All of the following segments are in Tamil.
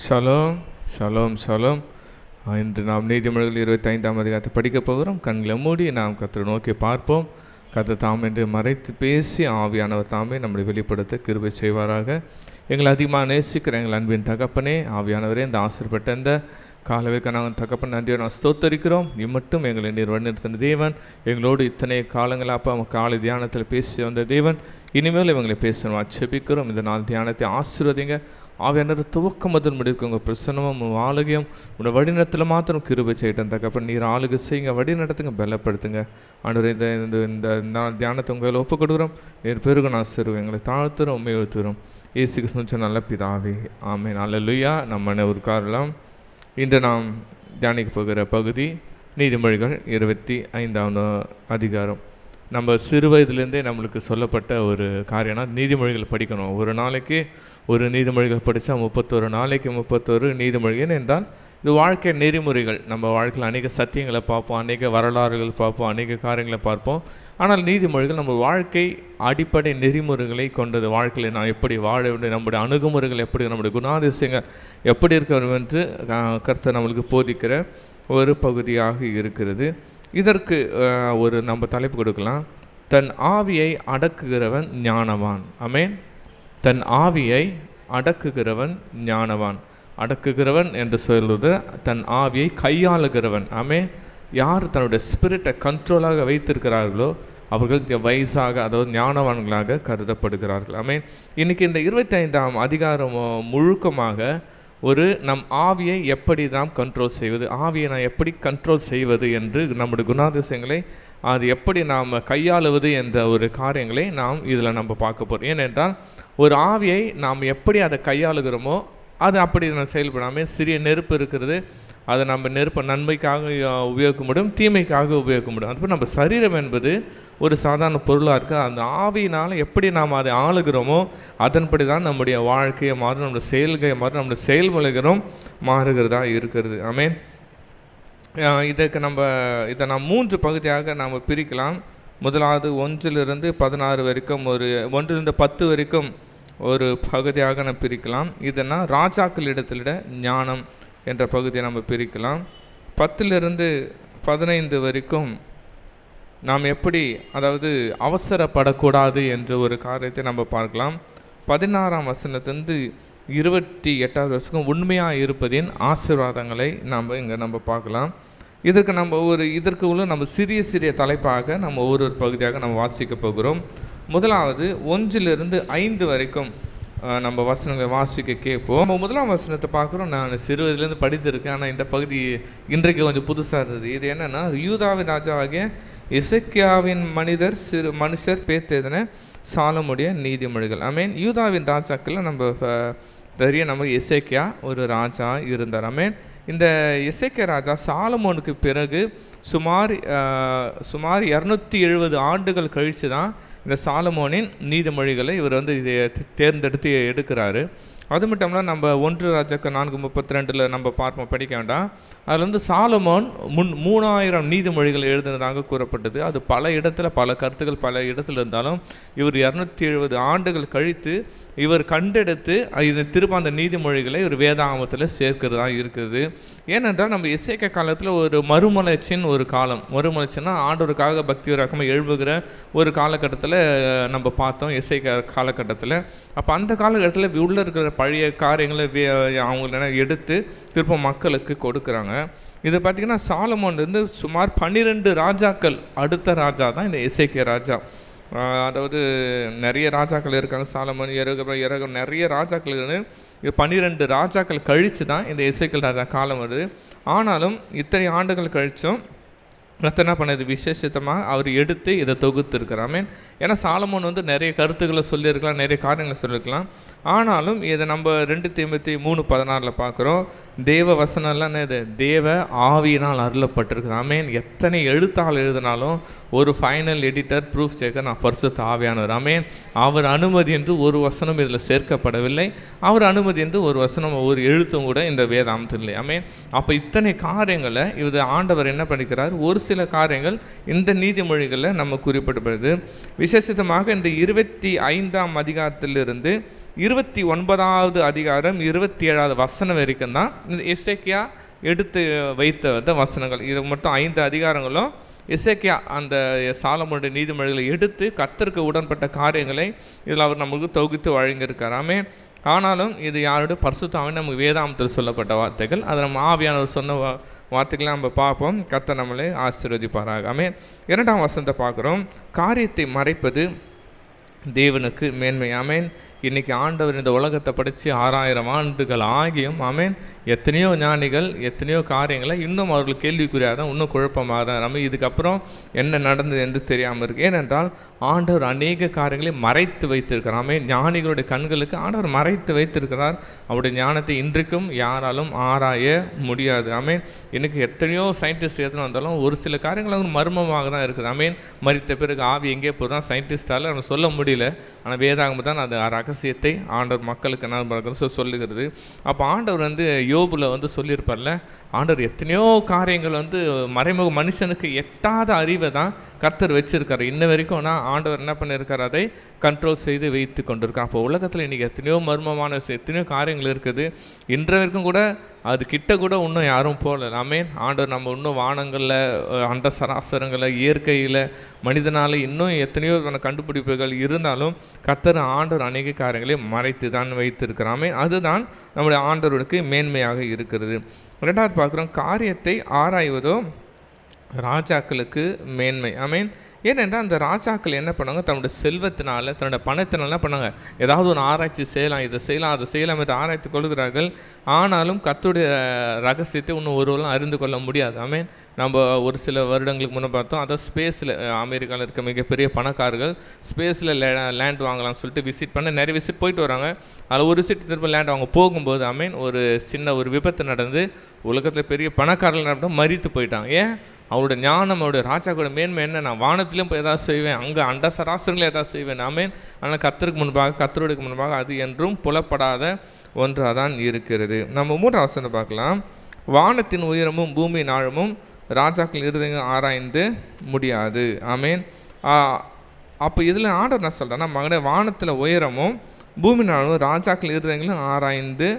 Shalom shalom shalom. இன்று நாம் நீதிமொழிகள் 25ஆம் அதிகாரத்தை படிக்கப் போகிறோம். கண்களை மூடி நாம் கர்த்தரை நோக்கி பார்ப்போம். கர்த்தர் தாம் என்று மறைத்து பேசி ஆவியானவர் தாமே நம்மளை வெளிப்படுத்த கிருபை செய்வாராக. எங்களை அதிகமாக நேசிக்கிற எங்கள் அன்பின் தகப்பனே, ஆவியானவரே, இந்த ஆசீர்வப்பட்ட இந்த காலவேக்க நாங்கள் தகப்பன் நன்றியை நான் ஸ்தோத்தரிக்கிறோம். இம்மட்டும் எங்களை நீர் வழிநடத்தின தேவன், எங்களோடு இத்தனை காலங்களாப்பா காலை தியானத்தில் பேசி வந்த தேவன், இனிமேல் இவங்களை பேசணும் அச்சபிக்கிறோம். இந்த நாள் தியானத்தை ஆசீர்வதிங்க. ஆவியானவர் துவக்கம் முதல் முடிக்கும் உங்கள் பிரசன்னமும் ஆளுகையும் உங்கள் வழிநடத்தில் மாத்திரம் கிருபை செய்யட்டும் தகப்பன். நீர் ஆளுகை செய்யுங்க, வழி நடத்துங்க, பலப்படுத்துங்க. ஆண்டவர் இந்த தியானத்தை உங்களை ஒப்புக் கொடுக்குறோம். நீர் பெருகு நான் சிறுவோம், எங்களை தாழ்த்துறோம், உண்மை எழுத்துறோம். இயேசு கிறிஸ்து நல்ல பிதாவே, ஆமென். அல்லேலூயா. நம்ம உட்காரலாம். இன்று நாம் தியானிக்க போகிற பகுதி நீதிமொழிகள் 25ஆம் அதிகாரம். நம்ம சிறு வயதுலேருந்தே நம்மளுக்கு சொல்லப்பட்ட ஒரு காரியம்னா நீதிமொழிகள் படிக்கணும். ஒரு நாளைக்கு ஒரு நீதிமொழிகள் படித்தா 31 நாளைக்கு 31 நீதிமொழிகள் என்றால் இது வாழ்க்கை நெறிமுறைகள். நம்ம வாழ்க்கையில் அநேக சத்தியங்களை பார்ப்போம், அநேக வரலாறுகள் பார்ப்போம், அநேக காரியங்களை பார்ப்போம். ஆனால் நீதிமொழிகள் நம்ம வாழ்க்கை அடிப்படை நெறிமுறைகளை கொண்டது. வாழ்க்கையில் நான் எப்படி வாழ வேண்டும், நம்முடைய அணுகுமுறைகள் எப்படி, நம்முடைய குணாதிசயங்கள் எப்படி இருக்க வேண்டும் என்று கர்த்தர் நம்மளுக்கு போதிக்கிற ஒரு பகுதியாக இருக்கிறது. இதற்கு ஒரு நம்ம தலைப்பு கொடுக்கலாம். தன் ஆவியை அடக்குகிறவன் ஞானவான். ஆமென். தன் ஆவியை அடக்குகிறவன் ஞானவான். அடக்குகிறவன் என்று சொல்வது தன் ஆவியை கையாளுகிறவன். ஆமென். யார் தன்னுடைய ஸ்பிரிட்டை கண்ட்ரோலாக வைத்திருக்கிறார்களோ அவர்கள் வயசாக, அதாவது ஞானவான்களாக கருதப்படுகிறார்கள். ஆமென். இன்றைக்கி இந்த 25ஆம் அதிகாரம் முழுக்கமாக ஒரு நம் ஆவியை எப்படி நாம் கண்ட்ரோல் செய்வது, ஆவியை நான் எப்படி கண்ட்ரோல் செய்வது என்று, நம்முடைய குணாதிசயங்களை அது எப்படி நாம் கையாளுவது என்ற ஒரு காரியங்களை நாம் இதில் நம்ம பார்க்க போகிறோம். ஏனென்றால் ஒரு ஆவியை நாம் எப்படி அதை கையாளுகிறோமோ அது அப்படி நம்ம செயல்படாமல், சிறிய நெருப்பு இருக்கிறது, அதை நம்ம நெருப்பை நன்மைக்காக உபயோகிக்க முடியும், தீமைக்காக உபயோகிக்க முடியும். அதுபோல் நம்ம சரீரம் என்பது ஒரு சாதாரண பொருளாக இருக்குது. அந்த ஆவியினால் எப்படி நாம் அதை ஆளுகிறோமோ அதன்படி தான் நம்முடைய வாழ்க்கையை மாறும், நம்முடைய செயல்களை மாறும், நம்முடைய செயல்முறைகளும் மாறுகிறதா இருக்கிறது. ஆமென். இதை நாம் 3 பகுதியாக நாம் பிரிக்கலாம். முதலாவது 1 to 16 வரைக்கும், ஒரு 1 to 10 வரைக்கும் ஒரு பகுதியாக நாம் பிரிக்கலாம். இதனா ராஜாக்கள் இடத்திலிட ஞானம் என்ற பகுதியை நம்ம பிரிக்கலாம். 10 to 15 வரைக்கும் நாம் எப்படி, அதாவது அவசரப்படக்கூடாது என்ற ஒரு காரியத்தை நம்ம பார்க்கலாம். 16ஆம் வசனத்திலிருந்து 28வது வசனம் உண்மையாக இருப்பதின் ஆசீர்வாதங்களை நம்ம பார்க்கலாம். இதற்கு உள்ள நம்ம சிறிய தலைப்பாக நம்ம ஒரு பகுதியாக நம்ம வாசிக்க போகிறோம். முதலாவது 1 to 5 வரைக்கும் நம்ம வசனங்களை வாசிக்க கேட்போம். நம்ம 1ஆம் வசனத்தை பார்க்குறோம். நான் சிறு வயதுலேருந்து படித்திருக்கேன், ஆனால் இந்த பகுதி இன்றைக்கு கொஞ்சம் புதுசாக இருந்தது. இது என்னென்னா, யூதாவின் ராஜாவாகிய எசேக்கியாவின் மனுஷர் பேத்தெழுதின சாலமுடைய நீதிமொழிகள். ஆமென். யூதாவின் ராஜாக்களில் நம்ம எசேக்கியா ஒரு ராஜா இருந்தார். ஆமென். இந்த எசேக்கியா ராஜா சாலமோனுக்கு பிறகு சுமார் 270 ஆண்டுகள் கழித்து தான் இந்த சாலமோனின் நீதிமொழிகளை இவர் இதை தேர்ந்தெடுத்து எடுக்கிறாரு. அது மட்டும் இல்லாமல் நம்ம 1 ராஜாக்கள் 4:32 நம்ம பார்ப்போம், படிக்க வேண்டாம். அதில் சாலமோன் 3000 நீதிமொழிகள் எழுதினதாக கூறப்பட்டது. அது பல கருத்துக்கள் பல இடத்துல இருந்தாலும் இவர் 270 ஆண்டுகள் கழித்து இவர் கண்டெடுத்து திரும்ப அந்த நீதிமொழிகளை ஒரு வேதாகமத்தில் சேர்க்கிறதா இருக்குது. ஏனென்றால் நம்ம எசேக்கியா காலத்தில் ஒரு மறுமலர்ச்சியின் ஒரு காலம். மறுமலர்ச்சின்னா ஆண்டவருக்காக பக்தி ரகமாக எழுப்புகிற ஒரு காலகட்டத்தில் நம்ம பார்த்தோம் எசேக்கியா காலகட்டத்தில். அப்போ அந்த காலகட்டத்தில் உள்ள இருக்கிற பழைய காரியங்களை அவங்க எடுத்து திரும்ப மக்களுக்கு கொடுக்குறாங்க. இதை பார்த்திங்கன்னா சாலமோன் சுமார் 12 ராஜாக்கள் அடுத்த ராஜா தான் இந்த எசேக்கியா ராஜா. அதாவது நிறைய ராஜாக்கள் இருக்காங்க. சாலமோன், எரகம் நிறைய ராஜாக்கள் இருக்கு. இது 12 ராஜாக்கள் கழித்து தான் இந்த எசேக்கியா ராஜா காலம் வருது. ஆனாலும் இத்தனை ஆண்டுகள் கழித்தும் என்ன பண்ணது, விசேஷமாக அவர் எடுத்து இதை தொகுத்துருக்கிறாமே. ஏன்னா சாலமோன் நிறைய கருத்துக்களை சொல்லியிருக்கலாம், நிறைய காரியங்களை சொல்லியிருக்கலாம். ஆனாலும் இதை நம்ம 2 தீமோத்தேயு 3:16 பார்க்குறோம். தேவ வசனம்லாம் என்னது, தேவ ஆவியினால் அருளப்பட்டிருக்கு. ஆமென். எத்தனை எழுத்தால் எழுதினாலும் ஒரு ஃபைனல் எடிட்டர், ப்ரூஃப் செக்கர், நான் பரிசுத்த ஆவியானவர். ஆமென். அவர் அனுமதி என்று ஒரு வசனம் இதில் சேர்க்கப்படவில்லை. அவர் அனுமதி என்று ஒரு வசனம், ஒரு எழுத்தும் கூட இந்த வேதாமத்தில் இல்லை. ஆமென். அப்போ இத்தனை காரியங்களை இது ஆண்டவர் என்ன பண்ணிக்கிறார், ஒரு சில காரியங்கள் இந்த நீதிமொழிகளில் நம்ம குறிப்பிடப்படுது. விசேஷமாக இந்த 25ஆம் அதிகாரத்திலிருந்து 29வது அதிகாரம் 27வது வசனம் வரைக்கும் தான் இந்த எசேக்கியா எடுத்து வைத்த வசனங்கள். இது மட்டும் 5 அதிகாரங்களும் எசேக்கியா அந்த சாலமோனுடைய நீதிமொழிகளை எடுத்து கர்த்தருக்கு உடன்பட்ட காரியங்களை இதில் அவர் நமக்கு தொகுத்து வழங்கியிருக்காராமே. ஆனாலும் இது யாருடைய பரிசுத்த ஆவியானவர் நமக்கு வேதாமத்தில் சொல்லப்பட்ட வார்த்தைகள். அதை நம்ம ஆவியானவர் சொன்ன வார்த்தைகளை நம்ம பார்ப்போம். கர்த்தர் நம்மளை ஆசீர்வதிப்பாராக. ஆமென். 2ஆம் வசனத்தை பார்க்குறோம். காரியத்தை மறைப்பது தேவனுக்கு மேன்மை. ஆமென். இன்றைக்கி ஆண்டவர் இந்த உலகத்தை படித்து 6000 ஆண்டுகள் ஆகியும் ஆமென், எத்தனையோ ஞானிகள் எத்தனையோ காரியங்களை இன்னும் அவர்கள் கேள்விக்குறியாக தான், இன்னும் குழப்பமாக தான். நம்ம இதுக்கப்புறம் என்ன நடந்தது என்று தெரியாமல் இருக்குது. ஏனென்றால் ஆண்டவர் அநேக காரியங்களை மறைத்து வைத்திருக்கிறார். ஆமென். ஞானிகளுடைய கண்களுக்கு ஆண்டவர் மறைத்து வைத்திருக்கிறார். அவருடைய ஞானத்தை இன்றைக்கும் யாராலும் ஆராய முடியாது. ஆமென். இன்றைக்கி எத்தனையோ சயின்டிஸ்ட் எத்தனை வந்தாலும் ஒரு சில காரியங்கள் அவங்க மர்மமாக தான் இருக்குது. ஆமென். மரித்த பிறகு ஆவி எங்கே போகிறோம் சயின்டிஸ்டால் நம்ம சொல்ல முடியல. ஆனால் வேதாகம் தான் அது ரகசியத்தை ஆண்டவர் மக்களுக்கு என்ன சொல்லுகிறது. அப்போ ஆண்டவர் யோபுல சொல்லியிருப்பார்ல, ஆண்டவர் எத்தனையோ காரியங்கள் மறைமுக மனுஷனுக்கு எட்டாத அறிவை தான் கர்த்தர் வச்சிருக்காரு. இன்ன வரைக்கும் ஆண்டவர் என்ன பண்ணியிருக்கார், அதை கண்ட்ரோல் செய்து வைத்து கொண்டிருக்கார். அப்போ உலகத்தில் இன்றைக்கி எத்தனையோ மர்மமான எத்தனையோ காரியங்கள் இருக்குது. இன்ற வரைக்கும் கூட அது கிட்ட கூட இன்னும் யாரும் போகல. ஆமென். ஆண்டவர் நம்ம இன்னும் வானங்களில், அண்ட சராசரங்களில், இயற்கையில், மனிதனால் இன்னும் எத்தனையோ கண்டுபிடிப்புகள் இருந்தாலும் கர்த்தர் ஆண்டவர் அநேக காரியங்களை மறைத்து தான் வைத்திருக்கிறாமே. அதுதான் நம்முடைய ஆண்டவருக்கு மேன்மையாக இருக்கிறது. 2வது பார்க்குறோம், காரியத்தை ஆராய்வதோ ராஜாக்களுக்கு மேன்மை. ஆமென். ஏனென்றால் அந்த ராஜாக்கள் என்ன பண்ணாங்க, தன்னுடைய செல்வத்தினால தன்னுடைய பணத்தினால என்ன பண்ணாங்க, ஏதாவது ஒரு ஆராய்ச்சி செய்யலாம், இதை செய்யலாம், அதை செய்யலாம் என்று ஆராய்ச்சி கொள்கிறார்கள். ஆனாலும் கர்த்தருடைய ரகசியத்தை இன்னும் ஒருவரும் அறிந்து கொள்ள முடியாது. ஆமென். நம்ம ஒரு சில வருடங்களுக்கு முன்னே பார்த்தோம், அதாவது ஸ்பேஸில் அமெரிக்காவில் இருக்க மிகப்பெரிய பணக்காரர்கள் ஸ்பேஸில் லேண்ட் வாங்கலாம்னு சொல்லிட்டு விசிட் பண்ண நிறைய விசிட் போயிட்டு வராங்க. அதில் ஒரு விசிட் திரும்ப லேண்ட் அவங்க போகும்போது ஆமென், ஒரு சின்ன ஒரு விபத்து நடந்து உலகத்தில் பெரிய பணக்காரர்கள் நடந்து மரித்து போயிட்டாங்க. ஏன்? அவருடைய ஞானம், அவருடைய ராஜாவோட மேன்மை என்ன, நான் வானத்திலும் போய் எதாவது செய்வேன், அங்கே அண்ட சராசரங்களும் எதாவது செய்வேன். ஆமென். ஆனால் கர்த்தருக்கு முன்பாக, கர்த்தருக்கு முன்பாக அது என்றும் புலப்படாத ஒன்றாக தான் இருக்கிறது. நம்ம 3ஆம் வசனம் பார்க்கலாம். வானத்தின் உயரமும் பூமியின் ஆழமும் ராஜாக்கள் இருதயங்கள் ஆராய்ந்து முடியாது. ஆமென். அப்போ இதில் ஆண்டவர் என்ன சொல்கிறேன்னா, மகனே, வானத்தில் உயரமும் பூமியின் ஆழமும் ராஜாக்கள் இருதயங்களும் ஆராய்ந்து,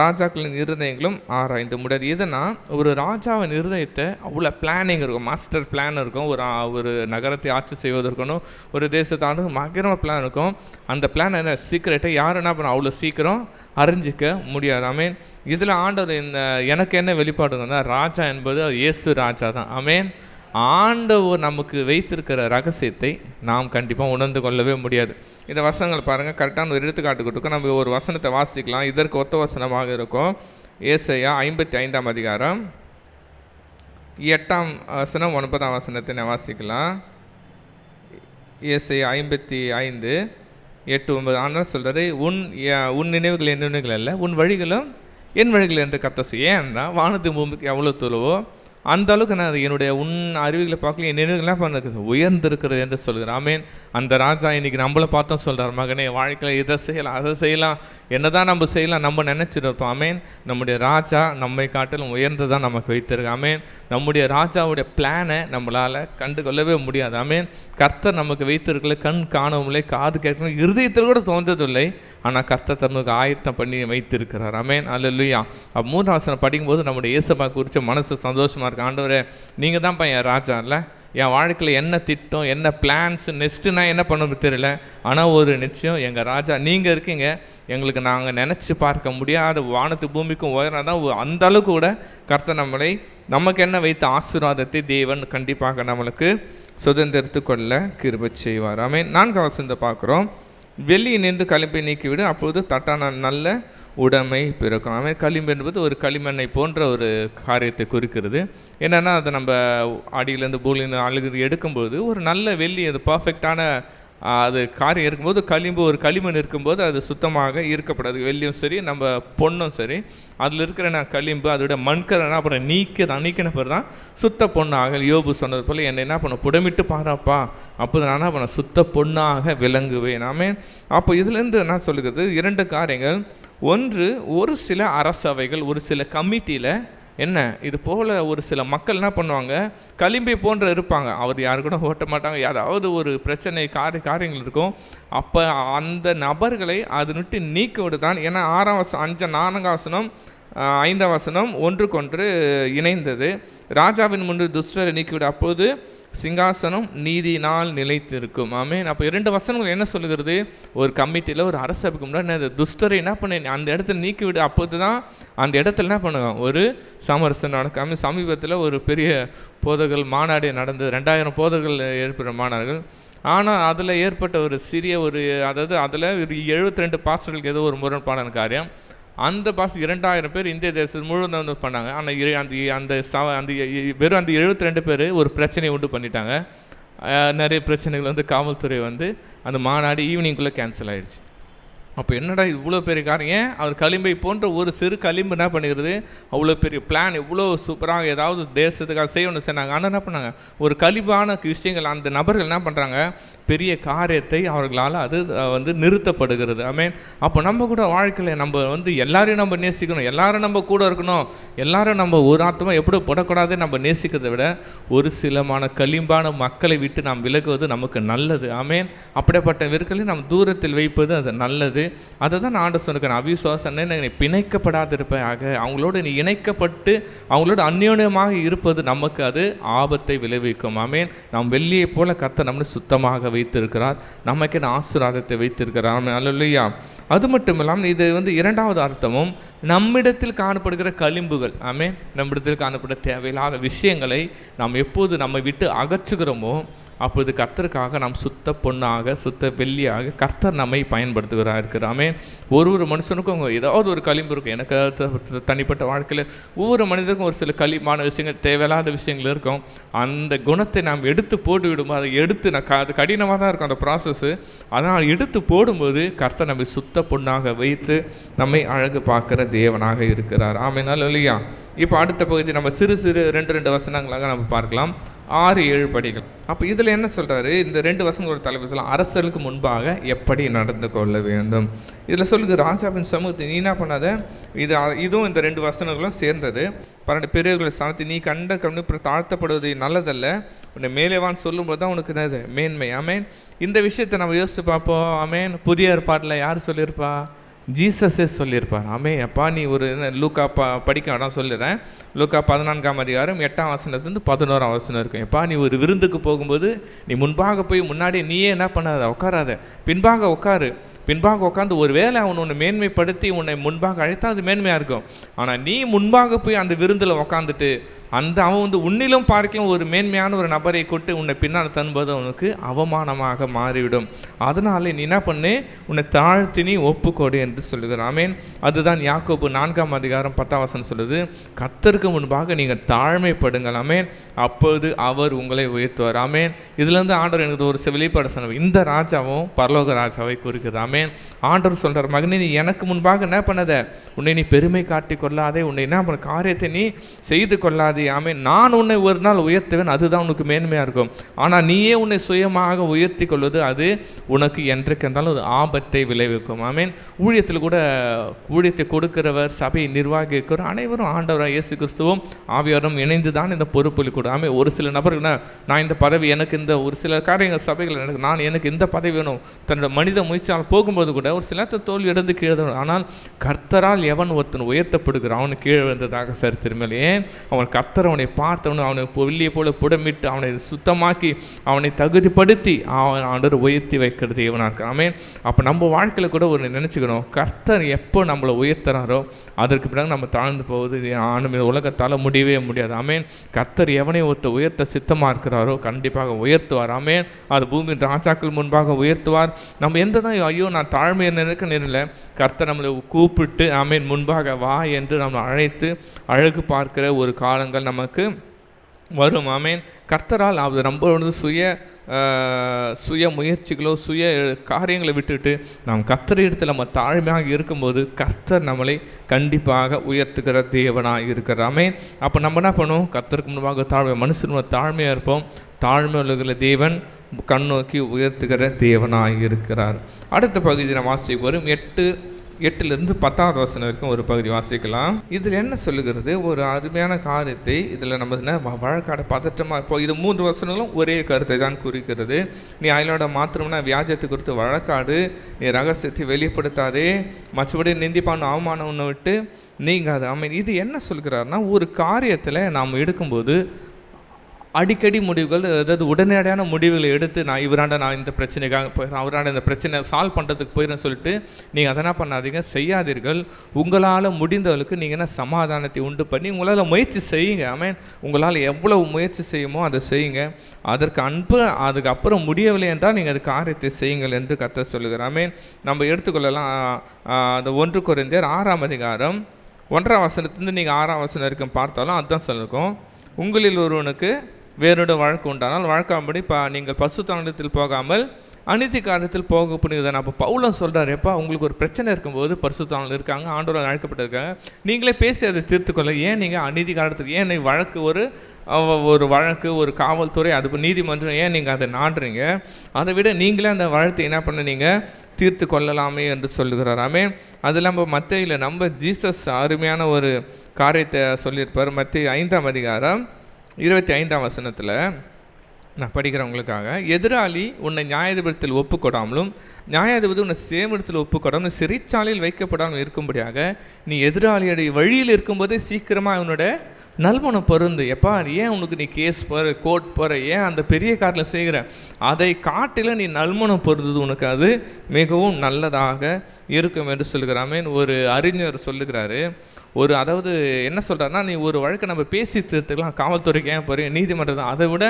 ராஜாக்களின் இருதயங்களும் ஆராய்ந்து முடியாது. எதுனா, ஒரு ராஜாவின் இருதயத்தை அவ்வளோ பிளானிங் இருக்கும், மாஸ்டர் பிளான் இருக்கும். ஒரு நகரத்தை ஆட்சி செய்வதற்கணும், ஒரு தேசத்தை ஆண்டு மகரமாக பிளான் இருக்கும். அந்த பிளான் என்ன சீக்கிரட்டை யார் என்ன பண்ண அவ்வளோ சீக்கிரம் அறிஞ்சிக்க முடியாது. ஆமேன். இதில் ஆண்டவர் எனக்கு என்ன வெளிப்பாடுங்கன்னா, ராஜா என்பது இயேசு ராஜா தான். ஆமேன். ஆண்டவர் நமக்கு வைத்திருக்கிற ரகசியத்தை நாம் கண்டிப்பாக உணர்ந்து கொள்ளவே முடியாது. இந்த வசனங்கள் பாருங்கள், கரெக்டான ஒரு எடுத்துக்காட்டு கொடுக்கும். நம்ம ஒரு வசனத்தை வாசிக்கலாம், இதற்கு ஒத்த வசனமாக இருக்கும். ஏசாயா 55ஆம் அதிகாரம் 8ஆம் வசனம் 9ஆம் வசனத்தை நான் வாசிக்கலாம். ஏசாயா 55 8 9 ஆனால் சொல்கிறாரு, உன் நினைவுகள் என் நினைவுகள் அல்ல, உன் வழிகளும் என் வழிகள் என்று கர்த்தர். ஏன்னா வானத்து பூமிக்கு எவ்வளோ தூரவோ அந்த அளவுக்கு நான் என்னுடைய அறிவுகளை பார்க்கல, என் நினைவுகள்லாம் பண்ணுறது உயர்ந்திருக்கிறது என்று சொல்கிறேன். ஆமேன். அந்த ராஜா இன்றைக்கி நம்மளை பார்த்தோம் சொல்கிறார், மகனே வாழ்க்கையில் இதை செய்யலாம் அதை செய்யலாம், என்ன தான் நம்ம செய்யலாம் நம்ம நினச்சிருப்போம். ஆமேன். நம்முடைய ராஜா நம்மை காட்டிலும் உயர்ந்ததான் நமக்கு வைத்திருக்கு. ஆமேன். நம்முடைய ராஜாவுடைய பிளானை நம்மளால் கண்டு கொள்ளவே முடியாது. ஆமேன். கர்த்தர் நமக்கு வைத்திருக்கல, கண் காணவில்லை, காது கேட்கணும், இருதயத்தில் கூட தோன்றதில்லை. ஆனால் கர்த்தர் தமக்கு ஆயத்தம் பண்ணி வைத்திருக்கிறார். ஆமேன். அல்லேலூயா. 3ஆம் வசனம் படிக்கும்போது நம்முடைய இயேசுவை குறித்த மனசு சந்தோஷமாக இருக்குது. ஆண்டவரே, நீங்கள் தான் என் ராஜா இல்லை, என் வாழ்க்கையில் என்ன திட்டம் என்ன பிளான்ஸ் நெக்ஸ்ட்டு நான் என்ன பண்ணணும் தெரியல, ஆனால் ஒரு நிச்சயம், எங்கள் ராஜா நீங்கள் இருக்கீங்க. எங்களுக்கு நாங்கள் நினச்சி பார்க்க முடியாத வானத்து பூமிக்கும் உயரம் தான். அந்த அளவுக்கு கூட கர்த்தர் நமக்கு என்ன வைத்த ஆசீர்வாதத்தை தேவன் கண்டிப்பாக நம்மளுக்கு சுதந்திரத்து கொள்ள கிருபை செய்வார். ஆமேன். 4ஆம் வசனத்தை பார்க்குறோம். வெளியே நின்று களிம்பை நீக்கிவிடு, அப்பொழுது தட்டான நல்ல உடைமை பிறக்கும். ஆமாம். களிம்பு என்பது ஒரு களிமண்ணை போன்ற ஒரு காரியத்தை குறிக்கிறது. என்னென்னா, அதை நம்ம அடியிலேருந்து பூலிருந்து அழுகு எடுக்கும்போது ஒரு நல்ல வெள்ளி, அது பர்ஃபெக்டான அது காரியம் இருக்கும்போது ஒரு களிமண் இருக்கும்போது அது சுத்தமாக இருக்கப்படாது. வெள்ளியும் சரி நம்ம பொண்ணும் சரி, அதில் இருக்கிற களிம்பு அதோட மண்கரை அப்புறம் நீக்கின பிறகு தான் சுத்த பொண்ணாக. யோபு சொன்னது போல் என்னை என்ன பண்ண புடமிட்டு பாருப்பா, அப்போ நான் என்ன பண்ண சுத்த பொண்ணாக விளங்குவேன். ஆமென். அப்போ இதுலேருந்து என்ன சொல்லுகிறது, 2 காரியங்கள். ஒன்று, ஒரு சில அரசவைகள் ஒரு சில கமிட்டியில் என்ன இது போல் ஒரு சில மக்கள் என்ன பண்ணுவாங்க, களிம்பை போன்ற இருப்பாங்க. அவர் யாரு கூட ஓட்ட மாட்டாங்க, யாராவது ஒரு பிரச்சனை காரியங்கள் இருக்கும். அப்போ அந்த நபர்களை அது விட்டு நீக்க விடுதான். ஏன்னா 4ஆம் வசனம் 5ஆம் வசனம் ஒன்றுக்கொன்று இணைந்தது. ராஜாவின் முன்பு துஷ்டரை நீக்கிவிட, அப்போது சிங்காசனம் நீதியினால் நிலைத்திருக்கும். ஆமென். அப்போ 2 வசனங்கள் என்ன சொல்லுகிறது, ஒரு கமிட்டியில் ஒரு அரசபைக்கு முன்னாடி துஷ்டரை என்ன பண்ண அந்த இடத்துல நீக்கிவிடு, அப்போது தான் அந்த இடத்துல என்ன பண்ணுவாங்க, ஒரு சமரசம் நடக்காம. சமீபத்தில் ஒரு பெரிய போதகர்கள் மாநாடு நடந்தது, 2000 போதகர்கள் ஏற்படுற மாநாடுகள். ஆனால் அதில் ஏற்பட்ட ஒரு சிறிய அதாவது அதில் ஒரு 72 பாஸ்டர்களுக்கு ஏதோ ஒரு முரண்பாடான காரியம். அந்த 2000 பேர் இந்திய தேசம் முழுவதும் வந்து பண்ணாங்க. ஆனால் அந்த வெறும் அந்த 72 பேர் ஒரு பிரச்சனையை உண்டு பண்ணிட்டாங்க. நிறைய பிரச்சனைகள் காவல்துறை அந்த மாநாடு ஈவினிங்குள்ளே கேன்சல் ஆகிடுச்சு. அப்போ என்னடா இவ்வளோ பெரிய காரியம், ஏன் அவர் களிம்பை போன்ற ஒரு சிறு களிம்பு என்ன பண்ணுகிறது, அவ்வளோ பெரிய பிளான் இவ்வளோ சூப்பராக ஏதாவது தேசத்துக்காக செய்யணும்னு சொன்னாங்க. ஆனால் என்ன பண்ணாங்க, ஒரு களிம்பான விஷயங்கள் அந்த நபர்கள் என்ன பண்ணுறாங்க, பெரிய காரியத்தை அவர்களால் அது நிறுத்தப்படுகிறது. ஆமென். அப்போ நம்ம கூட வாழ்க்கையில் நம்ம எல்லாரையும் நம்ம நேசிக்கணும், எல்லாரும் நம்ம கூட இருக்கணும், எல்லாரும் நம்ம ஒரு ஆத்மா எப்படி போடக்கூடாது நம்ம நேசிக்கிறத விட ஒரு சிலமான களிம்பான மக்களை விட்டு நாம் விலகுவது நமக்கு நல்லது. ஆமென். அப்படிப்பட்ட விற்களை நாம் தூரத்தில் வைப்பது அது நல்லது. அதை தான் நான் சொன்னேன், அவிசுவாசம் நீ பிணைக்கப்படாதிருப்பாக, அவங்களோடு நீ இணைக்கப்பட்டு அவங்களோட அந்யோன்யமாக இருப்பது நமக்கு அது ஆபத்தை விளைவிக்கும். ஆமென். நாம் வெள்ளியை போல கர்த்தர் நம்மை சுத்தமாக வைத்திருக்கிறார், நமக்கு ஆசீர்வாதத்தை வைத்திருக்கிறார். ஆமென். அல்லேலூயா. அது மட்டும் இல்லாமல் இது 2வது அர்த்தமும் நம்மிடத்தில் காணப்படுகிற களிம்புகள். ஆமென். நம்மிடத்தில் காணப்படுற தேவையில்லாத விஷயங்களை நாம் எப்போது நம்மை விட்டு அகற்றுகிறோமோ அப்போது கர்த்தருக்காக நாம் சுத்த பொண்ணாக சுத்த வெள்ளியாக கர்த்தர் நம்மை பயன்படுத்துகிறார் இருக்கிறாமே. ஒரு மனுஷனுக்கும் ஏதாவது ஒரு களிம்பு இருக்கும். எனக்கு தனிப்பட்ட வாழ்க்கையில் ஒவ்வொரு மனிதருக்கும் ஒரு சில களிம்பான விஷயங்கள் தேவையில்லாத விஷயங்கள் இருக்கும். அந்த குணத்தை நாம் எடுத்து போட்டு விடும்போது அதை எடுத்து அது கடினமாக தான் இருக்கும் அந்த ப்ராசஸ்ஸு. அதனால் எடுத்து போடும்போது கர்த்தர் நம்மை சுத்த பொண்ணாக வைத்து நம்மை அழகு பார்க்குற தேவனாக இருக்கிறார். ஆமென். இல்லையா? இப்போ அடுத்த பகுதி நம்ம சிறு 2 வசனங்களாக நம்ம பார்க்கலாம். 6-7 படிகள். அப்போ இதில் என்ன சொல்கிறாரு, இந்த 2 வசனங்களோட தலைப்பு சொல்லலாம், அரசர்களுக்கு முன்பாக எப்படி நடந்து கொள்ள வேண்டும். இதில் சொல்லுங்க, ராஜாவின் சமூகத்தை நீ என்ன பண்ணாத, இதுவும் இந்த 2 வசனங்களும் சேர்ந்தது. 12 பெரியவர்களை சார்த்தி நீ கண்டு தாழ்த்தப்படுவது நல்லதல்ல, உன்னை மேலேவான்னு சொல்லும்போது தான் உனக்கு என்னது மேன்மை. ஆமேன். இந்த விஷயத்தை நம்ம யோசிச்சு பார்ப்போம். ஆமேன். புதிய ஏற்பாட்டில் யார் சொல்லியிருப்பா? ஜீசஸே சொல்லியிருப்பார். ஆமே. அப்பா நீ ஒரு லூக்கா படிக்க வேண்டாம் சொல்லிடுறேன். லூக்கா 14ஆம் அதிகாரம் 8ஆம் வசனத்துலேருந்து 11ஆம் வசனம் இருக்கும். எப்பா நீ ஒரு விருந்துக்கு போகும்போது நீ முன்பாக போய் முன்னாடி நீயே என்ன பண்ணாத, உட்காராத, பின்பாக உட்காரு. பின்பாக உட்காந்து ஒரு வேளை அவன் உன்னை மேன்மைப்படுத்தி உன்னை முன்பாக அழைத்தால் அது மேன்மையாக இருக்கும். ஆனால் நீ முன்பாக போய் அந்த விருந்தில் உட்காந்துட்டு அவன் உன்னிலும் பார்க்கலாம் ஒரு மேன்மையான ஒரு நபரை கொண்டு உன்னை பின்னால் தன்பது அவனுக்கு அவமானமாக மாறிவிடும். அதனால நீ என்ன பண்ணு, உன்னை தாழ்த்தி நீ ஒப்புக்கொடு என்று சொல்லுகிறார். ஆமேன். அதுதான் யாக்கோபு 4ஆம் அதிகாரம் 10ஆம் வசனம் சொல்லுது, கர்த்தருக்கு முன்பாக நீங்கள் தாழ்மைப்படுங்கள். ஆமேன். அப்போது அவர் உங்களை உயர்த்துவார். ஆமேன். இதுலேருந்து ஆண்டவர் எனக்கு ஒரு வெளிப்பாடு சொன்னார். இந்த ராஜாவும் பரலோக ராஜாவை குறிக்கிறது. ஆமேன். ஆண்டவர் சொல்கிறார், மகனே நீ எனக்கு முன்பாக என்ன பண்ணாத, உன்னை நீ பெருமை காட்டி கொள்ளாதே, உன்னை என்ன பண்ண காரியத்தை நீ செய்து கொள்ளாதே. ஆமென். நான் உன்னை ஒரு நாள் உயர்த்துவேன், அதுதான் உனக்கு மேன்மையாக இருக்கும். ஆனால் நீயே உன்னை சுயமாக உயர்த்தி கொள்வது அது உனக்கு என்றைக்கு இருந்தாலும் அது ஆபத்தை விளைவிக்கும். ஆமென். ஊழியத்தில் கூட ஊழியத்தை கொடுக்கிறவர், சபையை நிர்வாகி இருக்கிறவர் அனைவரும் ஆண்டவராக இயேசு கிறிஸ்துவும் ஆவியாரும் இணைந்து தான் இந்த பொறுப்பில் கூட. ஆமென். ஒரு சில நபர்கள் நான் இந்த பதவி எனக்கு இந்த ஒரு சில காரியங்கள் சபைகள் எனக்கு இந்த பதவி வேணும், தன்னோட மனித முயற்சியால் போகும்போது கூட ஒரு சில தோல்வி இழந்து கீழே. ஆனால் கர்த்தரால் எவன் ஒருத்தன் உயர்த்தப்படுகிறான் அவனுக்கு கீழே வந்ததாக சரித்திரமே. ஏன்? அவன் கர்த்தர் அவனை பார்த்தவனு அவனை வெள்ளியை போல புடமிட்டு அவனை சுத்தமாக்கி அவனை தகுதிப்படுத்தி அவன் ஆண்டவர் உயர்த்தி வைக்கிறது இவனாக இருக்கான். ஆமென். அப்போ நம்ம வாழ்க்கையில் கூட ஒரு நினச்சிக்கணும், கர்த்தர் எப்போ நம்மளை உயர்த்துறாரோ அதற்கு பிறகு நம்ம தாழ்ந்து போவது உலகத்தால் முடியவே முடியாது. ஆமென். கர்த்தர் எவனை உயர்த்த சித்தமாக இருக்கிறாரோ கண்டிப்பாக உயர்த்துவார். ஆமென். அது பூமியின் ராஜாக்கள் முன்பாக உயர்த்துவார். நம்ம எந்த தான் ஐயோ நான் தாழ்மையை நினைக்க நேரில் கர்த்தர் நம்மளை கூப்பிட்டு ஆமென் முன்பாக வா என்று நம்ம அழைத்து அழகு பார்க்கிற ஒரு காலங்கள் நமக்கு வரும். ஆமென். கர்த்தரால் அது நம்மளோட சுய சுய முயற்சிகளோ சுய காரியங்களை விட்டுட்டு நாம் கர்த்தர் இடத்துல நம்ம தாழ்மையாக இருக்கும்போது கர்த்தர் நம்மளை கண்டிப்பாக உயர்த்துகிற தேவனாக இருக்கிறார். ஆமென். அப்போ நம்ம என்ன பண்ணுவோம்? கர்த்தருக்கு முன்பாக மனுஷன் தாழ்மையாக இருப்போம். தாழ்மை உள்ள தேவன் கண்ணோக்கி உயர்த்துகிற தேவனாக இருக்கிறார். அடுத்த பகுதி நம்ம வாசிக்க வரும் 8லிருந்து 10வது வசனம் வரைக்கும் ஒரு பகுதி வாசிக்கலாம். இதில் என்ன சொல்லுகிறது? ஒரு அருமையான காரியத்தை இதில் நம்ம வழக்காட பதற்றமாக இப்போ இது 3 வசனங்களும் ஒரே கருத்தை தான் குறிக்கிறது. நீ அயலோட மாத்திரம்னா வியாஜத்தை குறித்து வழக்காடு, நீ ரகசியத்தை வெளிப்படுத்தாதே, மற்றபடி நிந்திப்பான அவமானம் ஒன்று விட்டு நீங்காது. ஆமென். இது என்ன சொல்கிறாருன்னா, ஒரு காரியத்தில் நாம் எடுக்கும்போது அடிக்கடி முடிவுகள், அதாவது உடனடியான முடிவுகளை எடுத்து நான் இந்த பிரச்சனைக்காக போயிடுறேன், அவராண்ட இந்த பிரச்சனை சால்வ் பண்ணுறதுக்கு போயிடுறேன்னு சொல்லிட்டு நீங்கள் அதெல்லாம் பண்ணாதீங்க, செய்யாதீர்கள். உங்களால் முடிந்தவர்களுக்கு நீங்கள் என்ன சமாதானத்தை உண்டு பண்ணி உங்களால் முயற்சி செய்யுங்க. ஆமென். உங்களால் எவ்வளவு முயற்சி செய்யுமோ அதை செய்யுங்க. அதுக்கப்புறம் முடியவில்லை என்றால் நீங்கள் அது காரியத்தை செய்யுங்கள் என்று கர்த்தர் சொல்லுகிறார். ஆமென். நம்ம எடுத்துக்கொள்ளலாம் அந்த 1 கொரிந்தியர் 6ஆம் அதிகாரம் 1ஆம் வசனத்துலேருந்து நீங்கள் 6ஆம் வசனம் வரைக்கும் பார்த்தாலும் அதுதான் சொல்லிருக்கோம். உங்களில் ஒருவனுக்கு வேறோட வழக்கு உண்டானால் வழக்காம்படி நீங்கள் பரிசுத்தவானிடத்தில் போகாமல் அநீதி காரியத்தில் போக புனிதன். அப்போ பவுலும் சொல்கிறார், எப்பா உங்களுக்கு ஒரு பிரச்சனை இருக்கும்போது பரிசுத்தவான்கள் இருக்காங்க, ஆண்டவரால் அழைக்கப்பட்டிருக்காங்க, நீங்களே பேசி அதை தீர்த்துக்கொள்ள. ஏன் நீங்கள் அநீதி காரியத்துக்கு ஏன் வழக்கு ஒரு வழக்கு ஒரு காவல்துறை அது நீதிமன்றம் ஏன் நீங்கள் அதை நாடுறீங்க? அதை விட நீங்களே அந்த வழக்கை என்ன பண்ணீங்க தீர்த்து கொள்ளலாமே என்று சொல்லுகிறார். ஆமென். அது இல்லாமல் மத்தேயுல நம்ம ஜீசஸ் அருமையான ஒரு காரியத்தை சொல்லியிருப்பார். மத்தேயு 5ஆம் அதிகாரம் 25ஆம் வசனத்தில் நான் படிக்கிறவங்களுக்காக, எதிராளி உன்னை நியாயாதிபதியில் ஒப்புக்கொடாமலும் நியாயாதிபதி உன்னை சேமிடத்தில் ஒப்புக்கொடாமலும் சிறைச்சாலையில் வைக்கப்படாமல் இருக்கும்படியாக நீ எதிராளியுடைய வழியில் இருக்கும்போதே சீக்கிரமாக அவனோட நல்மனம் பொருந்து. எப்பா ஏன் உனக்கு நீ கேஸ் போகிற கோர்ட் போகிற, ஏன் அந்த பெரிய காரில் செய்கிற, அதை காட்டில் நீ நல்மனம் பொருந்தது உனக்கு அது மிகவும் நல்லதாக இருக்கும் என்று சொல்கிறாமே. ஒரு அறிஞர் சொல்லுகிறாரு, அதாவது என்ன சொல்கிறாருன்னா, நீ ஒரு வழக்கை நம்ம பேசி தீர்த்துக்கலாம், காவல்துறைக்கு ஏன் போகிறீங்க, நீதிமன்றம் தான், அதை விட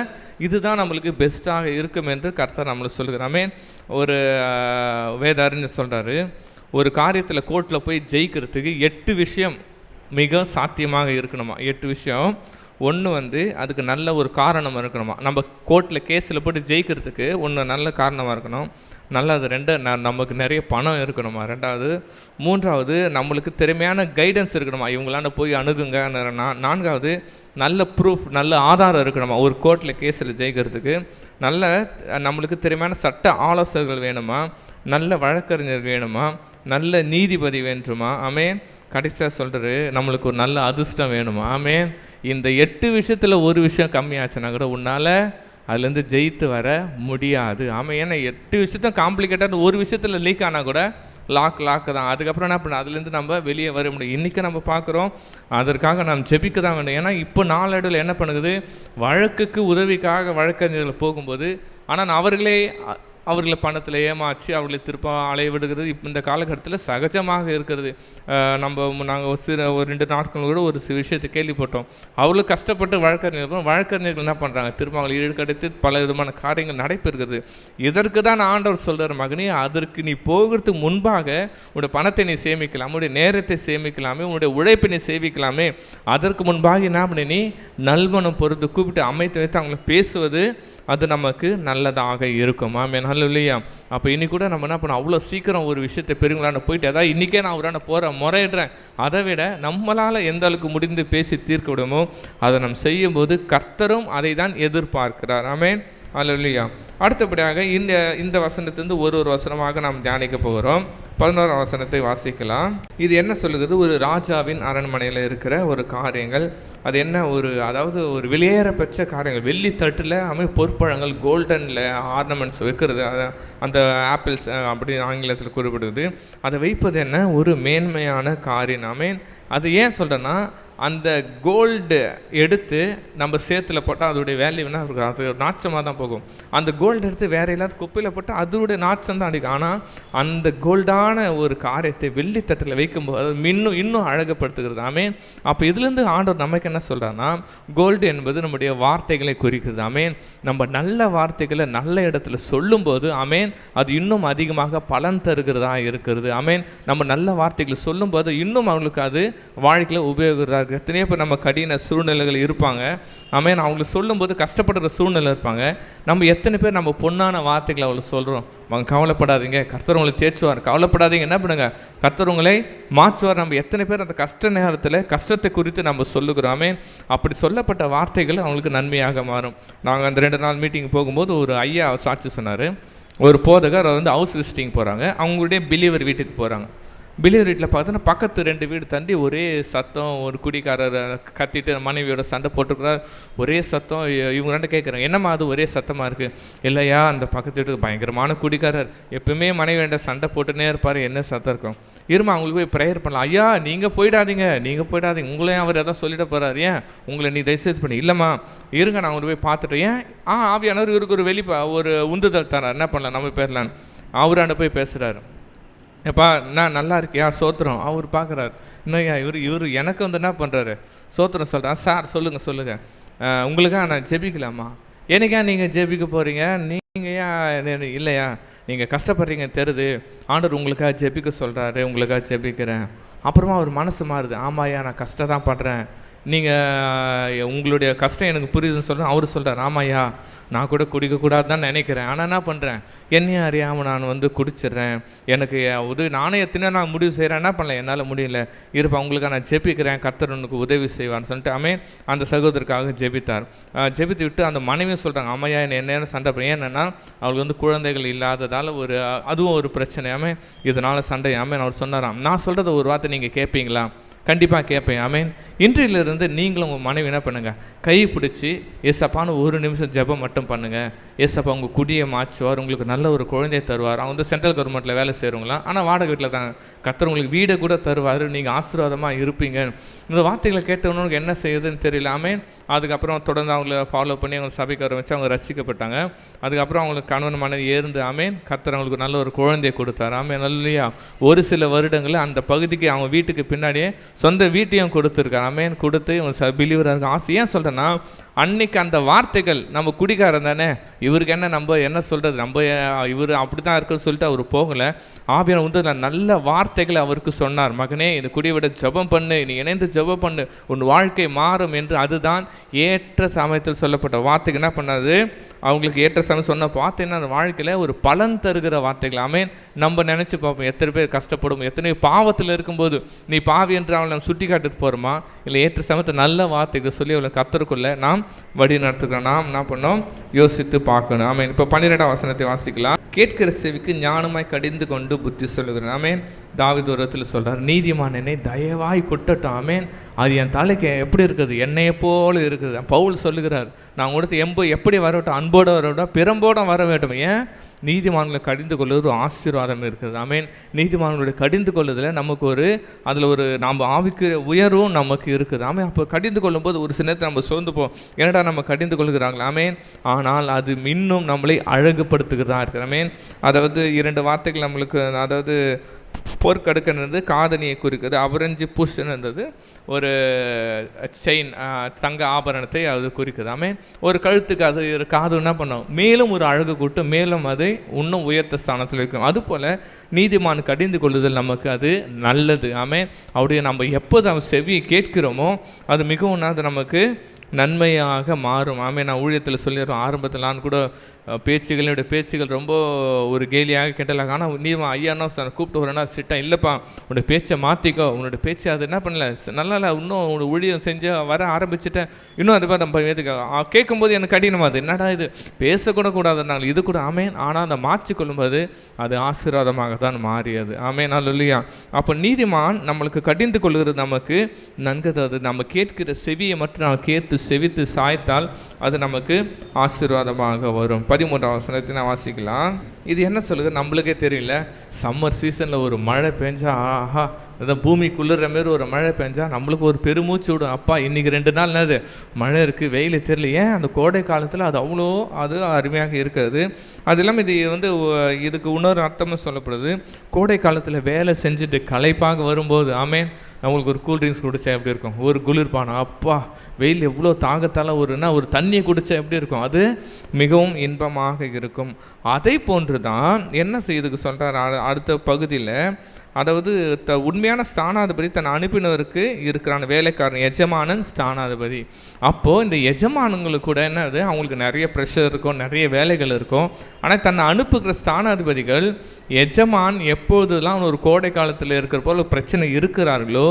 இதுதான் நம்மளுக்கு பெஸ்ட்டாக இருக்கும் என்று கர்த்தர் நம்மளுக்கு சொல்கிறாமே. ஒரு வேத அறிஞர் சொல்கிறாரு, ஒரு காரியத்தில் கோர்ட்டில் போய் ஜெயிக்கிறதுக்கு 8 விஷயம் மிக சாத்தியமாக இருக்கணுமா. 8 விஷயம். ஒன்று அதுக்கு நல்ல ஒரு காரணம் இருக்கணுமா. நம்ம கோர்ட்டில் கேஸில் போட்டு ஜெயிக்கிறதுக்கு ஒன்று நல்ல காரணமாக இருக்கணும். நல்லது. 2 நமக்கு நிறைய பணம் இருக்கணுமா. 3வது நம்மளுக்கு திறமையான கைடன்ஸ் இருக்கணுமா, இவங்களாண்ட போய் அணுகுங்க. 4வது நல்ல ப்ரூஃப், நல்ல ஆதாரம் இருக்கணுமா ஒரு கோர்ட்டில் கேஸில் ஜெயிக்கிறதுக்கு. நம்மளுக்கு திறமையான சட்ட ஆலோசகர்கள் வேணுமா, நல்ல வழக்கறிஞர் வேணுமா, நல்ல நீதிபதி வேண்டுமா. ஆமென். கடைசியாக சொல்கிறாரு, நம்மளுக்கு ஒரு நல்ல அதிர்ஷ்டம் வேணுமா. ஆமென். இந்த 8 விஷயத்தில் ஒரு விஷயம் கம்மியாச்சுன்னா கூட உன்னால் அதுலேருந்து ஜெயித்து வர முடியாது. ஆமாம். ஏன்னா 8 விஷயத்தான் காம்ப்ளிகேட்டாக ஒரு விஷயத்தில் லீக் ஆனால் கூட லாக் தான். அதுக்கப்புறம் என்ன பண்ண, அதுலேருந்து நம்ம வெளியே வர முடியும். இன்றைக்கி நம்ம பார்க்குறோம், அதற்காக நாம் ஜெபிக்க தான் வேண்டும். ஏன்னா இப்போ நாளடைவில் என்ன பண்ணுது, வழக்குக்கு உதவிக்காக வழக்கறிஞர்கள் போகும்போது ஆனால் அவர்களை பணத்தில் ஏமாற்றி அவர்களை திருப்ப அலைய விடுகிறது இப்போ இந்த காலகட்டத்தில் சகஜமாக இருக்கிறது. நாங்கள் ஒரு 2 நாட்கள் கூட ஒரு விஷயத்தை கேள்விப்பட்டோம். அவ்வளோ கஷ்டப்பட்டு வழக்கறிஞர்கள் என்ன பண்ணுறாங்க, திரும்ப அவங்களை ஈடுகடுத்து பல விதமான காரியங்கள் நடைபெறுகிறது. இதற்கு தான் ஆண்டவர் சொல்கிறார், மகனே அதற்கு நீ போகிறதுக்கு முன்பாக உன்னுடைய பணத்தை நீ சேமிக்கலாமே, உன்னுடைய நேரத்தை சேமிக்கலாமே, உன்னுடைய உழைப்பை நீ சேமிக்கலாமே. அதற்கு முன்பாக என்ன பண்ணி நீ நல்மனம் பொறுத்து கூப்பிட்டு அமைத்து வைத்து அவங்களை பேசுவது அது நமக்கு நல்லதாக இருக்கும். ஆமென். ஹல்லேலூயா. அப்போ இன்னைக்கு கூட நம்ம என்ன பண்ணோம், அவ்வளோ சீக்கிரம் ஒரு விஷயத்தை பெருங்களான போயிட்டு அதாவது இன்றைக்கே நான் அவரான போகிறேன் முறையிடுறேன், அதை விட நம்மளால் எந்த அளவுக்கு முடிந்து பேசி தீர்க்க விடுமோ அதை நம்ம செய்யும்போது கர்த்தரும் அதை தான் எதிர்பார்க்கிறார். ஆமென். ஹல்லேலூயா. அடுத்தபடியாக இந்த வசனத்திலிருந்து ஒரு வசனமாக நாம் தியானிக்க போகிறோம். 11ஆம் வசனத்தை வாசிக்கலாம். இது என்ன சொல்லுகிறது, ஒரு ராஜாவின் அரண்மனையில் இருக்கிற ஒரு காரியங்கள். அது என்ன, அதாவது ஒரு வெளியேற பெற்ற காரியங்கள். வெள்ளி தட்டில் பொற்பழங்கள், கோல்டனில் ஆர்னமெண்ட்ஸ் வைக்கிறது, அந்த ஆப்பிள்ஸ் அப்படி ஆங்கிலத்தில் குறிப்பிடுது. அதை வைப்பது என்ன, ஒரு மேன்மையான காரியம். ஆமென். அது ஏன் சொல்கிறேன்னா, அந்த கோல்டு எடுத்து நம்ம சேத்துல போட்டால் அதோடைய வேல்யூ என்ன இருக்கும், அது நாச்சமாக தான் போகும். அந்த கோல்டு எடுத்து வேற எல்லாத்து குப்பையில் போட்டால் அதோடைய நாச்சம் தான் அடிக்கும். ஆனால் அந்த கோல்டான ஒரு காரியத்தை வெள்ளித்தட்டில் வைக்கும்போது அது இன்னும் அழகப்படுத்துகிறது. ஆமென். அப்போ இதுலேருந்து ஆண்டவர் நமக்கு என்ன சொல்கிறான்னா, கோல்டு என்பது நம்முடைய வார்த்தைகளை குறிக்கிறது. ஆமென். நம்ம நல்ல வார்த்தைகளை நல்ல இடத்துல சொல்லும்போது ஆமென் அது இன்னும் அதிகமாக பலன் தருகிறதா இருக்கிறது. ஆமென். நம்ம நல்ல வார்த்தைகளை சொல்லும்போது இன்னும் அவங்களுக்கு அது வாழ்க்கையில் உபயோகமாக இருக்குது. எத்தனையோ பேர் நம்ம கடின சூழ்நிலைகள் இருப்பாங்க. ஆமென். அவங்களுக்கு சொல்லும்போது கஷ்டப்படுற சூழ்நிலை இருப்பாங்க. நம்ம எத்தனை பேர் நம்ம பொண்ணான வார்த்தைகளை அவங்களுக்கு சொல்கிறோம். அவங்க கவலைப்படாதீங்க, கர்த்தர் உங்களை தேற்றுவார், கவலைப்படாதீங்க, என்ன பண்ணுங்க, கர்த்தர் உங்களை மாற்றுவார். நம்ம எத்தனை பேர் அந்த கஷ்ட நேரத்தில் கஷ்டத்தை குறித்து நம்ம சொல்லுகிறோமே, அப்படி சொல்லப்பட்ட வார்த்தைகள் அவங்களுக்கு நன்மையாக மாறும். நாங்கள் அந்த 2 நாள் மீட்டிங் போகும்போது ஒரு ஐயா சாட்சி சொன்னார். ஒரு போதகர் வந்து ஹவுஸ் விசிட்டிங் போகிறாங்க. அவங்களுடைய பிலீவர் வீட்டுக்கு போகிறாங்க. பிலீவர் வீட்டில் பார்த்தோன்னா பக்கத்து 2 வீடு தாண்டி ஒரே சத்தம். ஒரு குடிக்காரர் கத்திட்டு மனைவியோட சண்டை போட்டுக்கிறார். ஒரே சத்தம். இவங்க 2 கேட்குறாங்க, என்னம்மா அது ஒரே சத்தமாக இருக்குது? இல்லையா, அந்த பக்கத்து வீட்டுக்கு பயங்கரமான குடிக்காரர், எப்பவுமே மனைவி வேண்ட சண்டை போட்டுன்னே இருப்பார், என்ன சத்தம் இருக்கும். இருமா அவங்களுக்கு போய் ப்ரேயர் பண்ணலாம். ஐயா நீங்கள் போயிடாதீங்க, உங்களையும் அவர் எதாவது சொல்லிட போகிறார், ஏன் உங்களை நீ தயவுசெய்து பண்ணி. இல்லைம்மா இருங்க, நான் அவரு போய் பார்த்துட்டேன். ஏன்? ஆவியானவர் இவருக்கு ஒரு உந்துதல் தரார், என்ன பண்ணலாம், நம்ம போயிடலான்னு. அவராண்ட போய் பேசுகிறாரு. எப்பா நான் நல்லா இருக்கியா, சோத்திரம். அவர் பார்க்குறாரு, இன்னையா இவர் எனக்கு வந்து என்ன பண்ணுறாரு, சோத்திரம் சொல்கிறேன். சார் சொல்லுங்கள், உங்களுக்காக நான் ஜெபிக்கலாமா? எனக்கா நீங்கள் ஜெபிக்க போகிறீங்க? நீங்கள் ஏன் இல்லையா, நீங்கள் கஷ்டப்படுறீங்க தெரியுது, ஆண்டவர் உங்களுக்காக ஜெபிக்க சொல்கிறாரு, உங்களுக்காக ஜெபிக்கிறேன். அப்புறமா அவர் மனசு மாறுது, ஆமாய்யா நான் கஷ்டம் தான் படுறேன், நீங்கள் உங்களுடைய கஷ்டம் எனக்கு புரியுதுன்னு சொல்கிறேன். அவர் சொல்கிறார், ஆமாய்யா நான் கூட குடிக்கக்கூடாது தான் நினைக்கிறேன், ஆனால் என்ன பண்ணுறேன், என்னையும் அறியாமல் நான் வந்து குடிச்சிட்றேன், எனக்கு நானே எத்தனை நான் முடிவு செய்கிறேன், என்ன பண்ணல, என்னால் முடியல, இருப்பா உங்களுக்காக நான் ஜெபிக்கிறேன், கர்த்தர் உனக்கு உதவி செய்வான்னு சொல்லிட்டு ஆமென் அந்த சகோதரருக்காக ஜெபித்தார். ஜெபித்து விட்டு அந்த மனைவியும் சொல்கிறாங்க, ஆமையா என்ன சண்டை பண்ணி, ஏன்னா அவளுக்கு வந்து குழந்தைகள் இல்லாததால் அதுவும் ஒரு பிரச்சனை, ஆமென் இதனால் சண்டை. ஆமென் அவர் சொன்னாராம், நான் சொல்கிறத ஒரு வார்த்தை நீங்கள் கேட்பீங்களா? கண்டிப்பாக கேட்பேன். ஆமென். இன்றையிலிருந்து நீங்களும் உங்கள் மனைவி என்ன பண்ணுங்கள், கை பிடிச்சி ஏசப்பான்னு 1 நிமிஷம் ஜெபம் மட்டும் பண்ணுங்கள். ஏசப்பா உங்கள் குடியை மாற்றுவார், உங்களுக்கு நல்ல ஒரு குழந்தையை தருவார். அவங்க வந்து சென்ட்ரல் கவர்மெண்ட்டில் வேலை செய்கிறவங்களாம், ஆனால் வாடகை வீட்டில் தான். கர்த்தர் உங்களுக்கு வீடை கூட தருவார், நீங்கள் ஆசீர்வாதமாக இருப்பீங்க. இந்த வார்த்தைகளை கேட்டவனுக்கு என்ன செய்யுதுன்னு தெரியல. ஆமென். அதுக்கப்புறம் தொடர்ந்து அவங்கள ஃபாலோ பண்ணி அவங்க சபைக்கு வர வச்சு அவங்க ரசிக்கப்பட்டாங்க. அதுக்கப்புறம் அவங்களுக்கு கணவன் மனைவி ஏர்ந்து ஆமென் கர்த்தர் அவங்களுக்கு நல்ல ஒரு குழந்தையை கொடுத்தார். ஆமென் நல்லையா. ஒரு சில வருடங்களில் அந்த பகுதிக்கு அவங்க வீட்டுக்கு பின்னாடியே சொந்த வீட்டையும் கொடுத்துருக்காரு. ஆமென் கொடுத்து இவங்க பிலீவராக இருக்க ஆசை. ஏன் சொல்கிறேன்னா, அன்னைக்கு அந்த வார்த்தைகள், நம்ம குடிக்காரன் தானே, இவருக்கு நம்ம என்ன சொல்கிறது, இவர் அப்படி தான் இருக்குன்னு சொல்லிட்டு அவர் போகலை. ஆவியான வந்து நல்ல வார்த்தைகளை அவருக்கு சொன்னார். மகனே இந்த குடியை விட ஜெபம் பண்ணு, நீ இணைந்து ஜெபம் பண்ணு, உன் வாழ்க்கை மாறும் என்று. அதுதான் ஏற்ற சமயத்தில் சொல்லப்பட்ட வார்த்தைக்கு என்ன பண்ணாது, அவங்களுக்கு ஏற்ற சமயம் சொன்ன பார்த்தீங்கன்னா அந்த வாழ்க்கையில் ஒரு பலன் தருகிற வார்த்தைகள். ஆமென். நம்ம நினச்சி பார்ப்போம், எத்தனை பேர் கஷ்டப்படும், எத்தனை பாவத்தில் இருக்கும்போது நீ பாவி என்று அவளை நம்ம சுட்டி காட்டுட்டு போகிறோமா, இல்லை ஏற்ற சமயத்தை நல்ல வார்த்தைகள் சொல்லி அவளை கத்தருக்குள்ளே நாம் வழி நடத்துக்கிறோம். நாம் என்ன பண்ணோம், யோசித்து பார்க்கணும். ஆமென். இப்போ 12ஆம் வசனத்தை வாசிக்கலாம். கேட்கிற செவிக்கு ஞானமாய் கடிந்து கொண்டு புத்தி சொல்லுகிறேன். ஆமென். தாவீது ஒரு இடத்துல சொல்கிறார், நீதிமான் என்னை தயவாய் கொட்டட்டும். ஆமென். அது என் தலைக்கு எப்படி இருக்குது, என்னையை போல இருக்குது. பவுல் சொல்லுகிறார், நான் கொடுத்து எப்படி வரட்டும், அன்போடு வரட்டும், பிறம்போடு வர வேண்டும். ஏன்? நீதிமான்களை கடிந்து கொள்வது ஒரு ஆசீர்வாதம் இருக்குது. ஆமென். நீதிமான்களுடைய கடிந்து கொள்ளுதில் நமக்கு அதில் நாம் ஆவிக்கு உயர்வும் நமக்கு இருக்குது. ஆமென். அப்போ கடிந்து கொள்ளும்போது ஒரு சில நேரத்தில் நம்ம சோர்ந்து போவோம், என்னடா நம்ம கடிந்து கொள்கிறாங்களா. ஆமென். ஆனால் அது இன்னும் நம்மளை அழகுபடுத்துகிறதா இருக்குது. ஆமென். அதாவது 2 வார்த்தைகள் நம்மளுக்கு, அதாவது பொற்கடுக்கன்றது காதணியை குறிக்கிறது, அபரஞ்சி புஷ்ன்றது ஒரு செயின், தங்க ஆபரணத்தை அது குறிக்குது. ஆமென். ஒரு கழுத்துக்கு அது காது என்ன பண்ணோம், மேலும் ஒரு அழகு கூட்டு, மேலும் அதை இன்னும் உயர்த்த ஸ்தானத்தில் வைக்கும். அதுபோல் நீதிமான் கடிந்து கொள்ளுதல் நமக்கு அது நல்லது. ஆமென். அப்படியே நம்ம எப்போது அவன் செவியை கேட்கிறோமோ அது மிகவும் அது நமக்கு நன்மையாக மாறும். ஆமென். நான் ஊழியத்தில் சொல்லிடுறோம், ஆரம்பத்தில் நான் கூட என்னுடைய பேச்சுகள் ரொம்ப ஒரு கேலியாக கேட்டலாக. ஆனால் நீ ஐயானோ கூப்பிட்டு வரேன்னா சிட்டா, இல்லைப்பா உன்னோட பேச்சை மாற்றிக்கோ, உன்னோட பேச்சு அது என்ன பண்ணல நல்லா இல்லை, இன்னும் உன்னோட ஊழியம் செஞ்சு வர ஆரம்பிச்சுட்டேன், இன்னும் அது மாதிரி நம்ம கேட்கும்போது எனக்கு கடினமாது, என்னடா இது பேசக்கூட கூடாதுனால இது கூட. ஆமென். ஆனால் அந்த மாற்றிக்கொள்ளும்போது அது ஆசீர்வாதமாக தான் மாறியது. ஆமென். அல்லேலூயா. அப்போ நீதிமான் நம்மளுக்கு கடிந்து கொள்கிறது நமக்கு நன்கு. அது நம்ம கேட்கிற செவியை மட்டும் நம்ம கேட்டு செவித்து சாய்த்தால் அது நமக்கு ஆசீர்வாதமாக வரும். 13ஆம் வசனத்தை நான் வாசிக்கலாம். இது என்ன சொல்லுது நம்மளுக்கே தெரியல. சம்மர் சீசனில் ஒரு மழை பெஞ்சா, ஆஹா அதான் பூமி குளிர்ற மாரி ஒரு மழை பெஞ்சா நம்மளுக்கு ஒரு பெருமூச்சு விடும். அப்பா இன்றைக்கி 2 நாள் என்னது மழை இருக்குது, வெயில் தெரியல. ஏன்? அந்த கோடை காலத்தில் அது அருமையாக இருக்கிறது. அது இல்லாமல் இதுக்கு இன்னொரு அர்த்தமும் சொல்லப்படுது. கோடை காலத்தில் வேலை செஞ்சுட்டு களைப்பாக வரும்போது, ஆமென், நம்மளுக்கு ஒரு கூல்ட்ரிங்க்ஸ் குடித்தா எப்படி இருக்கும், ஒரு குளிர்பானம், அப்பா வெயில் எவ்வளோ தாகத்தால் ஒரு தண்ணியை குடித்தா எப்படி இருக்கும், அது மிகவும் இன்பமாக இருக்கும். அதை போன்று தான் என்ன செய்யுதுக்கு சொல்கிறார் அடுத்த பகுதியில், அதாவது உண்மையான ஸ்தானாதிபதி தன் அனுப்பினவருக்கு இருக்கிறான வேலைக்காரன், எஜமானன் ஸ்தானாதிபதி. அப்போது இந்த எஜமானங்களுக்கு கூட என்னது, அவங்களுக்கு நிறைய ப்ரெஷர் இருக்கும், நிறைய வேலைகள் இருக்கும். ஆனால் தன்னை அனுப்புகிற ஸ்தானாதிபதிகள் எஜமான் எப்போதெல்லாம் ஒரு கோடை காலத்தில் இருக்கிற போல் பிரச்சனை இருக்கிறார்களோ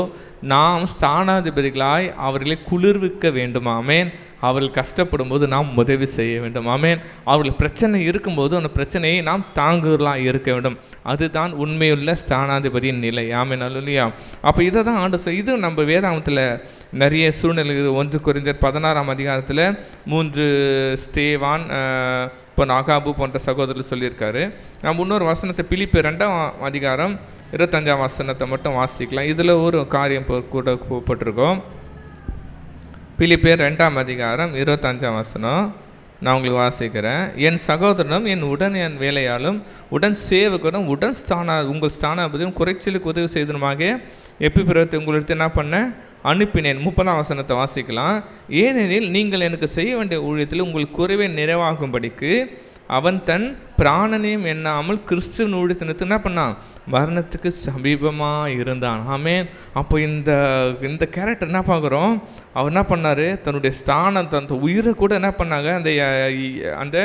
நாம் ஸ்தானாதிபதிகளாய் அவர்களை குளிர்விக்க வேண்டுமாமேன். அவர்கள் கஷ்டப்படும் போது நாம் உதவி செய்ய வேண்டும். ஆமேன். அவர்கள் பிரச்சனை இருக்கும்போது அந்த பிரச்சனையை நாம் தாங்குகளாக இருக்க வேண்டும். அதுதான் உண்மையுள்ள ஸ்தானாதிபதியின் நிலை. ஆமேன். அல்லேலூயா. அப்போ இதை தான் ஆண்டு இது நம்ம வேதாகமத்தில் நிறைய சூழ்நிலை. 1 கொரிந்தியர் 16ஆம் அதிகாரத்தில் 3 ஸ்தேவான், இப்போ ஆகாபு போன்ற சகோதரர் சொல்லியிருக்காரு. நம்ம இன்னொரு வசனத்தை பிலிப்பியர் 2ஆம் அதிகாரம் 25ஆம் வசனத்தை மட்டும் வாசிக்கலாம். இதில் ஒரு காரியம் கூட போட்டிருக்கோம். பிலிப்பியர் 2ஆம் அதிகாரம் 25ஆம் வசனம் நான் உங்களுக்கு வாசிக்கிறேன். என் சகோதரனும் என் வேலையாலும் உடன் சேவகனும் உங்கள் ஸ்தானாபதியும் குறைச்சலுக்கு உதவி செய்தனுமாக எப்பிரத்தை உங்களுக்கு என்ன பண்ண அனுப்பினேன். 30ஆம் வசனத்தை வாசிக்கலாம். ஏனெனில் நீங்கள் எனக்கு செய்ய வேண்டிய ஊழியத்தில் உங்கள் குறைவை நிறைவாகும்படிக்கு அவன் தன் பிராணனையும் எண்ணாமல் கிறிஸ்துவின் ஊழியத்தினத்து என்ன பண்ணான், மரணத்துக்கு சமீபமாக இருந்தான். ஆமேன். அப்போ இந்த கேரக்டர் என்ன பார்க்குறோம், அவர் என்ன பண்ணார், தன்னுடைய ஸ்தானம் தன் உயிரை கூட என்ன பண்ணாங்க, அந்த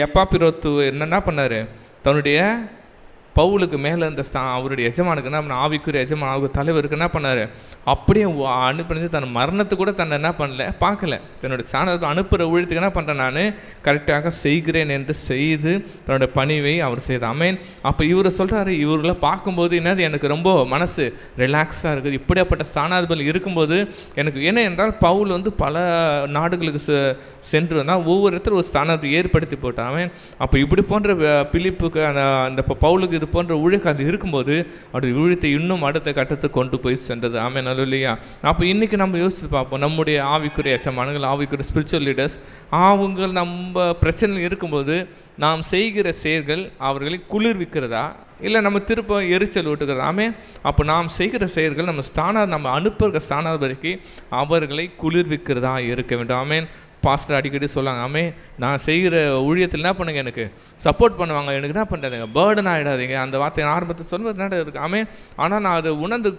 எப்பாப்பிரோத்து என்ன பண்ணார், தன்னுடைய பவுலுக்கு மேலே இருந்த அவருடைய எஜமானுக்கு என்ன பண்ண, ஆவிக்குரிய எஜமான் அவங்க தலைவருக்கு என்ன பண்ணார், அப்படியே அனுப்பி தன் மரணத்தை கூட தன்னை என்ன பண்ணல, பார்க்கல. தன்னுடைய ஸ்தானத்தை அனுப்புகிற ஊழியத்துக்கு என்ன பண்ணுறேன், நான் கரெக்டாக செய்கிறேன் என்று செய்து தன்னுடைய பணிவை அவர் செய்தார். ஆமேன். அப்போ இவர் சொல்கிறாரு, இவர்களை பார்க்கும்போது என்னது எனக்கு ரொம்ப மனசு ரிலாக்ஸாக இருக்குது. இப்படியாப்பட்ட ஸ்தானாதிபதி இருக்கும்போது எனக்கு என்ன என்றால், பவுல் பல நாடுகளுக்கு சென்று வந்தால் ஒவ்வொருத்தரும் ஒரு ஸ்தானத்தை ஏற்படுத்தி போட்டான். அப்போ இப்படி போன்ற பிலிப்புக்கு அந்த பவுலுக்கு இது போன்ற ஊழியக்கு அது இருக்கும்போது அவருடைய ஊழியத்தை இன்னும் அடுத்த கட்டத்துக்கு கொண்டு போய் சென்றது. ஆமென். அல்லேலூயா. அப்போ இன்றைக்கி நம்ம யோசித்து பார்ப்போம், நம்முடைய ஆவிக்குரிய எஜமானர்கள், ஆவிக்குரிய ஸ்பிரிச்சுவல் லீடர்ஸ், அவங்க நம்ம பிரச்சனை இருக்கும்போது நாம் செய்கிற செயல்கள் அவர்களை குளிர்விக்கிறதா இல்லை நம்ம திருப்ப எரிச்சல் விட்டுக்கிறதா? ஆமென். அப்போ நாம் செய்கிற செயல்கள் நம்ம அனுப்புகிற ஸ்தானாதிபதிக்கு அவர்களை குளிர்விக்கிறதா இருக்க வேண்டும். ஆமென். பாஸ்டர் அடிக்கடி சொல்லாங்க, ஆமே நான் செய்கிற ஊழியத்தில் என்ன பண்ணுங்க, எனக்கு சப்போர்ட் பண்ணுவாங்க, எனக்கு என்ன பண்ணுறாங்க, பேர்டன் ஆகிடாதீங்க. அந்த வார்த்தை ஆரம்பத்தை சொல்வது என்ன இருக்குது. ஆமே. ஆனால் நான் அதை உணர்ந்து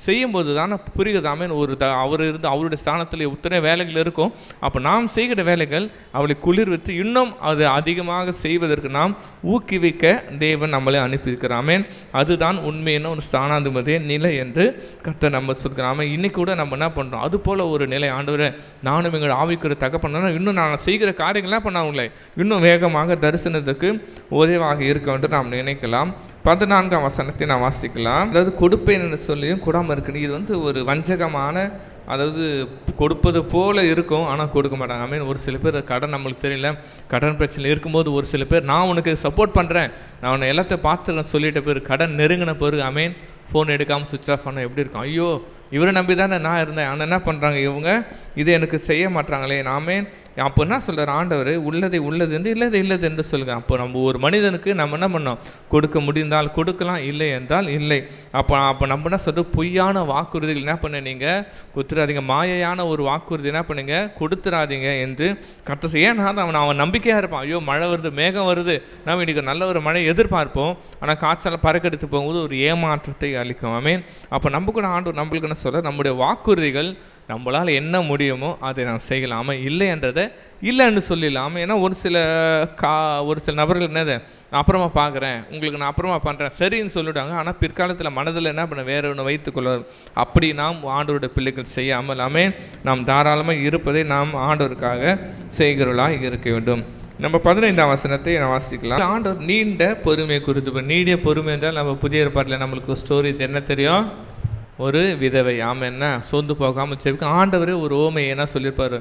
செய்யும்போது தானே புரியுது. ஆமேன். அவர் அவருடைய ஸ்தானத்தில் இத்தனை வேலைகள் இருக்கும். அப்போ நாம் செய்கிற வேலைகள் அவளை குளிர்வித்து இன்னும் அது அதிகமாக செய்வதற்கு நாம் ஊக்குவிக்க தேவன் நம்மளை அனுப்பியிருக்கிறார். ஆமேன். அதுதான் உண்மையான ஒரு ஸ்தானாதிபதிய நிலை என்று கர்த்தர் நம்ம சொல்கிறோம். ஆமாம். இன்னைக்கு கூட நம்ம என்ன பண்ணுறோம், அது போல் ஒரு நிலை. ஆண்டவரே, நானும் எங்கள் ஆவிக்குரிய தகப்பன் இன்னும் நான் செய்கிற காரியங்கள்லாம் பண்ணாங்களே இன்னும் வேகமாக தரிசனத்துக்கு உதவியாக இருக்க வேண்டும் நாம் நினைக்கலாம். 14ஆம் வசனத்தை நான் வாசிக்கலாம். அதாவது கொடுப்பேன் என்று சொல்லியும் கூடாமல் இருக்குன்னு, இது ஒரு வஞ்சகமான, அதாவது கொடுப்பது போல் இருக்கும் ஆனால் கொடுக்க மாட்டாங்க. ஐ மீன், ஒரு சில பேர் கடன் நம்மளுக்கு தெரியல, கடன் பிரச்சனை இருக்கும்போது ஒரு சில பேர் நான் உனக்கு சப்போர்ட் பண்ணுறேன், நான் உன்னை எல்லாத்தையும் பார்த்துறேன் சொல்லிட்ட பேர் கடன் நெருங்கின பிறகு ஐ ஃபோன் எடுக்காமல் சுவிட்ச் ஆஃப் பண்ண எப்படி இருக்கும், ஐயோ இவரை நம்பி தானே நான் இருந்தேன், ஆனால் என்ன பண்ணுறாங்க இவங்க, இதை எனக்கு செய்ய மாட்டாங்களே. நாமே அப்போ என்ன சொல்கிறார் ஆண்டவர், உள்ளதை உள்ளது என்று இல்லது இல்லது என்று சொல்லுங்க. அப்போ நம்ம ஒரு மனிதனுக்கு நம்ம என்ன பண்ணோம், கொடுக்க முடிந்தால் கொடுக்கலாம், இல்லை என்றால் இல்லை. அப்போ நம்ம என்ன சொல்கிறது, பொய்யான வாக்குறுதிகள் என்ன பண்ண நீங்கள் கொடுத்துடாதீங்க, மாயையான ஒரு வாக்குறுதி என்ன பண்ணுங்க கொடுத்துடாதீங்க என்று கத்த செய்ய. ஏன்னா அவன் நம்பிக்கையாக இருப்பான், ஐயோ மழை வருது, மேகம் வருது, நம்ம இன்றைக்கி நல்ல ஒரு மழை எதிர்பார்ப்போம், ஆனால் காய்ச்சலை பறக்கெடுத்து போகும்போது ஒரு ஏமாற்றத்தை அளிக்கும். ஆமீன். அப்போ நம்ம கூட ஆண்டவர் நம்மளுக்கு என்ன சொல்ல, நம்முடைய வாக்குறுதிகள் நம்மளால் என்ன முடியுமோ அதை நாம் செய்யலாமா, இல்லை என்றதை இல்லைன்னு சொல்லிடலாமல். ஏன்னா ஒரு சில நபர்கள் என்னது, நான் அப்புறமா பார்க்குறேன், உங்களுக்கு நான் அப்புறமா பண்ணுறேன் சரின்னு சொல்லிவிட்டாங்க. ஆனால் பிற்காலத்தில் மனதில் என்ன பண்ண வேறு ஒன்று வைத்துக்கொள்ள. அப்படி நாம் ஆண்டவருடைய பிள்ளைகள் செய்யாமல் நாம் தாராளமாக இருப்பதை நாம் ஆண்டவருக்காக செய்கிறவர்களாக இருக்க வேண்டும். நம்ம 15ஆம் வசனத்தை நான் வாசிக்கலாம். ஆண்டவர் நீண்ட பொறுமை குறித்து, நீடிய பொறுமை என்றால் நம்ம புதிய ஏற்பாட்டில் நம்மளுக்கு ஸ்டோரி என்ன தெரியும், ஒரு விதவை என்ன சொந்து போகாமல் செய்விக்க ஆண்டவர் ஒரு ஓமையை என்ன சொல்லியிருப்பார்,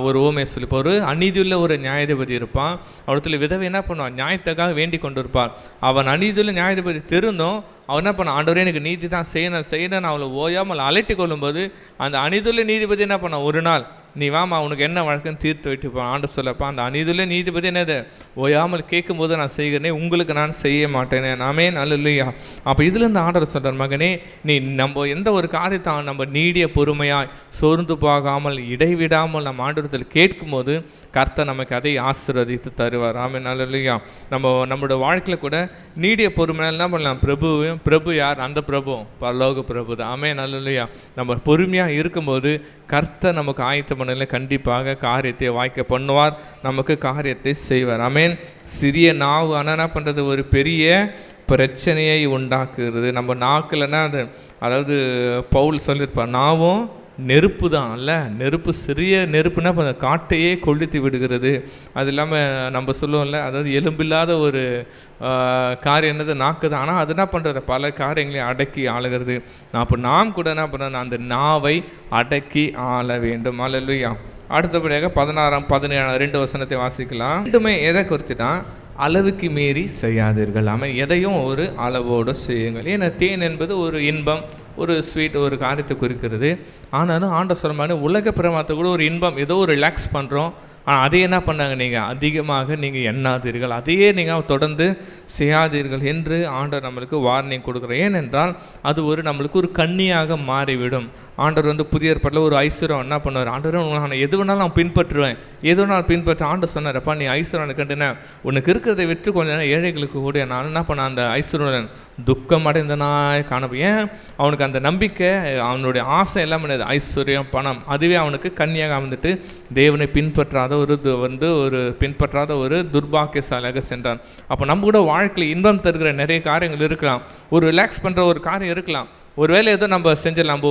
ஒரு ஓமையை சொல்லியிருப்பார். ஒரு அநீதியுள்ள ஒரு நியாயாதிபதி இருப்பான், அவடத்துல விதவை என்ன பண்ணுவான், நியாயத்துக்காக வேண்டி கொண்டு இருப்பார். அவன் அநீதியுள்ள நியாயாதிபதி தெரிந்தும் அவன் என்ன பண்ணான், ஆண்டவரே எனக்கு நீதி தான் செய்யணும் அவளை ஓயாமல் அலட்டி கொள்ளும்போது அந்த அநீதியுள்ள நீதிபதி என்ன பண்ணான், ஒரு நாள் நீ வாமா உனக்கு என்ன வழக்குன்னு தீர்த்து வைட்டுப்பா. ஆண்டவர் சொல்லப்பா அந்த அநீதியில் நீதிபதி என்னது ஓயாமல் கேட்கும்போது நான் செய்கிறேனே, உங்களுக்கு நான் செய்ய மாட்டேனே. ஆமென் அல்லேலூயா. அப்போ இதுலேருந்து ஆண்டவர் சொல்கிறார், மகனே நீ நம்ம எந்த ஒரு காரியத்தை நம்ம நீடிய பொறுமையாய் சோர்ந்து போகாமல் இடைவிடாமல் நம்ம ஆண்டவரத்தில் கேட்கும்போது கர்த்தர் நமக்கு அதை ஆசீர்வதித்து தருவார். ஆமென் அல்லேலூயா. நம்மளோட வாழ்க்கையில் கூட நீடிய பொறுமையால் என்ன பண்ணலாம், பிரபு யார், அந்த பிரபு பரலோக பிரபு தான். ஆமென் அல்லேலூயா. நம்ம பொறுமையாக இருக்கும்போது கர்த்தர் நமக்கு ஆயத்த பண்ணல கண்டிப்பாக காரியத்தை வாய்க்க பண்ணுவார், நமக்கு காரியத்தை செய்வார். ஆமென். சிறிய நாவு ஆனால் என்ன பண்ணுறது, ஒரு பெரிய பிரச்சனையை உண்டாக்குறது. நம்ம நாக்கில்னா அதாவது பவுல் சொல்லியிருப்பார், நாவும் நெருப்பு தான் அல்ல, நெருப்பு சிறிய நெருப்புனா இப்போ அந்த காட்டையே கொளுத்தி விடுகிறது. அது இல்லாமல் நம்ம சொல்லுவோம்ல, அதாவது எலும்பில்லாத ஒரு காரியம் என்னது நாக்கு தான். ஆனால் அது என்ன பண்ணுறது, பல காரியங்களையும் அடக்கி ஆளுகிறது. அப்போ நாம் கூட என்ன பண்ணுறோம், அந்த நாவை அடக்கி ஆள வேண்டும். அல்லேலூயா. அடுத்தபடியாக 16, 17 2 வசனத்தை வாசிக்கலாம். ரெண்டுமே எதை குறித்துட்டா, அளவுக்கு மீறி செய்யாதீர்கள். ஆமாம், எதையும் ஒரு அளவோடு செய்யுங்கள். ஏன்னா தேன் என்பது ஒரு இன்பம், ஒரு ஸ்வீட், ஒரு காரியத்தை குறிக்கிறது. ஆனாலும் ஆண்டவர் சொல்ற மாதிரி உலக பிரமாத்தை கூட ஒரு இன்பம், ஏதோ ஒரு ரிலாக்ஸ் பண்ணுறோம். ஆனால் அதே என்ன பண்ணாங்க, நீங்கள் அதிகமாக நீங்கள் எண்ணாதீர்கள், அதையே நீங்கள் தொடர்ந்து செய்யாதீர்கள் என்று ஆண்டவர் நம்மளுக்கு வார்னிங் கொடுக்குறார். ஏனென்றால் அது ஒரு நம்மளுக்கு ஒரு கண்ணியாக மாறிவிடும். ஆண்டவர் புதிய ஏற்பாட்டில் ஒரு ஐஸ்வர்யம் என்ன பண்ணுவார், ஆண்டவர் நான் எது வேணாலும் நான் பின்பற்றுவேன், எது வேணாலும் பின்பற்ற. ஆண்டவர் சொன்னார்ப்பா, நீ ஐஸ்வர்யம் கண்டுன உனக்கு இருக்கிறதை விட்டு கொஞ்சம் நேரம் ஏழைகளுக்கு கூட நான் என்ன பண்ண, அந்த ஐஸ்வர்யன் துக்கம் அடைந்தனாய் காணப்போ. ஏன் அவனுக்கு அந்த நம்பிக்கை, அவனுடைய ஆசை எல்லாம் பண்ணது ஐஸ்வர்யம் பணம், அதுவே அவனுக்கு கண்ணியாக வந்துட்டு தேவனை பின்பற்றாத ஒரு பின்பற்றாத ஒரு துர்பாக்கியசாலியாக சென்றான். அப்போ நம்ம கூட வாழ்க்கையில் இன்பம் தருகிற நிறைய காரியங்கள் இருக்கலாம், ஒரு ரிலாக்ஸ் பண்ணுற ஒரு காரியம் இருக்கலாம். ஒரு வேளை ஏதோ நம்ம செஞ்சிடலாம்,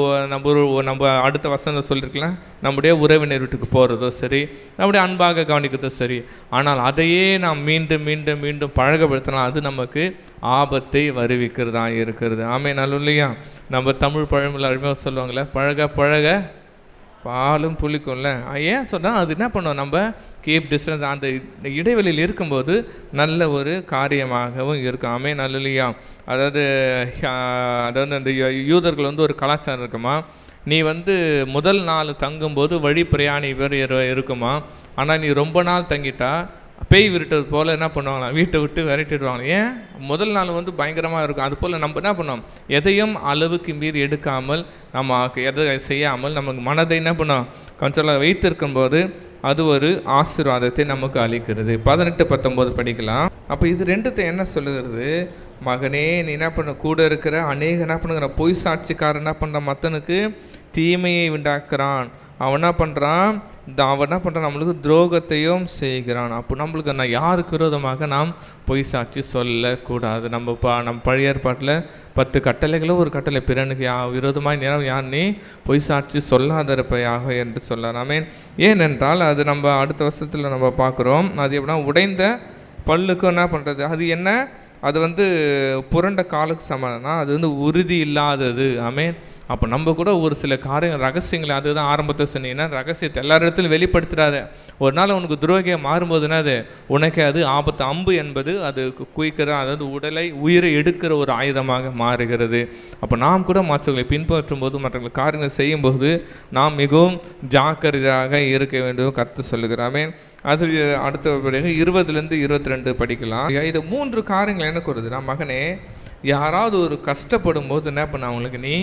நம்ம அடுத்த வசனம் சொல்லியிருக்கலாம், நம்முடைய உறவினர் வீட்டுக்கு போகிறதோ சரி, நம்முடைய அன்பாக கவனிக்கிறதோ சரி. ஆனால் அதையே நாம் மீண்டும் மீண்டும் மீண்டும் பழகப்படுத்தினா அது நமக்கு ஆபத்தை வருவிக்கிறதா இருக்கிறது. ஆமென் அல்லேலூயா. நம்ம தமிழ் பழமொழி அருமையாக சொல்லுவாங்களே, பழக பழக பாலும் புளிக்கும்ல. ஏன் சொன்னால் அது என்ன பண்ணுவோம், நம்ம கீப் டிஸ்டன்ஸ், அந்த இடைவெளியில் இருக்கும்போது நல்ல ஒரு காரியமாகவும் இருக்கும். ஆமென் அல்லேலூயா. அதாவது அந்த யூதர்கள் ஒரு கலாச்சாரம் இருக்குமா, நீ முதல் நாள் தங்கும்போது வழி பிரயாணி பேர் இருக்குமா, ஆனால் நீ ரொம்ப நாள் தங்கிட்டா பேய் விரட்டது போல் என்ன பண்ணுவாங்களாம், வீட்டை விட்டு விரட்டிடுவாங்க. ஏன், முதல் நாள் பயங்கரமாக இருக்கும். அது போல் நம்ம என்ன பண்ணோம், எதையும் அளவுக்கு மீறி எடுக்காமல், நம்ம எதை செய்யாமல் நமக்கு மனதை என்ன பண்ணோம் கொஞ்சம் வைத்திருக்கும்போது அது ஒரு ஆசீர்வாதத்தை நமக்கு அளிக்கிறது. 18, 19 படிக்கலாம். அப்போ இது ரெண்டுத்தை என்ன சொல்லுகிறது, மகனே நீ என்ன பண்ண, கூட இருக்கிற அநேக என்ன பண்ணுங்கிற பொய் சாட்சிக்காரன் என்ன பண்ணுற, மற்றனுக்கு தீமையை உண்டாக்குறான். அவன் என்ன பண்ணுறான், நம்மளுக்கு துரோகத்தையும் செய்கிறான். அப்போ நம்மளுக்கு யாருக்கு விரோதமாக நாம் பொய் சாட்சி சொல்லக்கூடாது. நம்ம பழைய ஏற்பாட்டில் 10 கட்டளைகளும் ஒரு கட்டளை, பிறனுக்கு விரோதமாக யார் நீ பொய் சாட்சி சொல்லாதிருப்பையாக என்று சொல்லலாம். ஆமென். ஏனென்றால் அது நம்ம அடுத்த வருஷத்தில் நம்ம பார்க்குறோம், அது எப்படின்னா உடைந்த பல்லுக்கும் என்ன பண்ணுறது, அது என்ன, அது புரண்ட காலுக்கு சமானம்னா அது உறுதி இல்லாதது. ஆமென். அப்போ நம்ம கூட ஒரு சில காரியங்கள் ரகசியங்களை, அதுதான் ஆரம்பத்தை சொன்னீங்கன்னா, ரகசியத்தை எல்லா இடத்துலையும் வெளிப்படுத்துகிறாத. ஒரு நாள் உனக்கு துரோகியாக மாறும்போதுன்னா அது உனக்கு அது ஆபத்து. அம்பு என்பது அது குயிக்கிற, அதாவது உயிரை எடுக்கிற ஒரு ஆயுதமாக மாறுகிறது. அப்போ நாம் கூட மற்றவர்களை பின்பற்றும் போது, மற்றவர்கள் காரியங்கள் செய்யும்போது நாம் மிகவும் ஜாக்கிரதையாக இருக்க வேண்டும் கர்த்தர் சொல்லுகிறாமே. அது அடுத்தபடியாக 20 22 படிக்கலாம். இது 3 காரியங்கள் என்ன கூறுதுன்னா, மகனே யாராவது ஒரு கஷ்டப்படும் போது என்ன பண்ண, அவங்களுக்கு நீ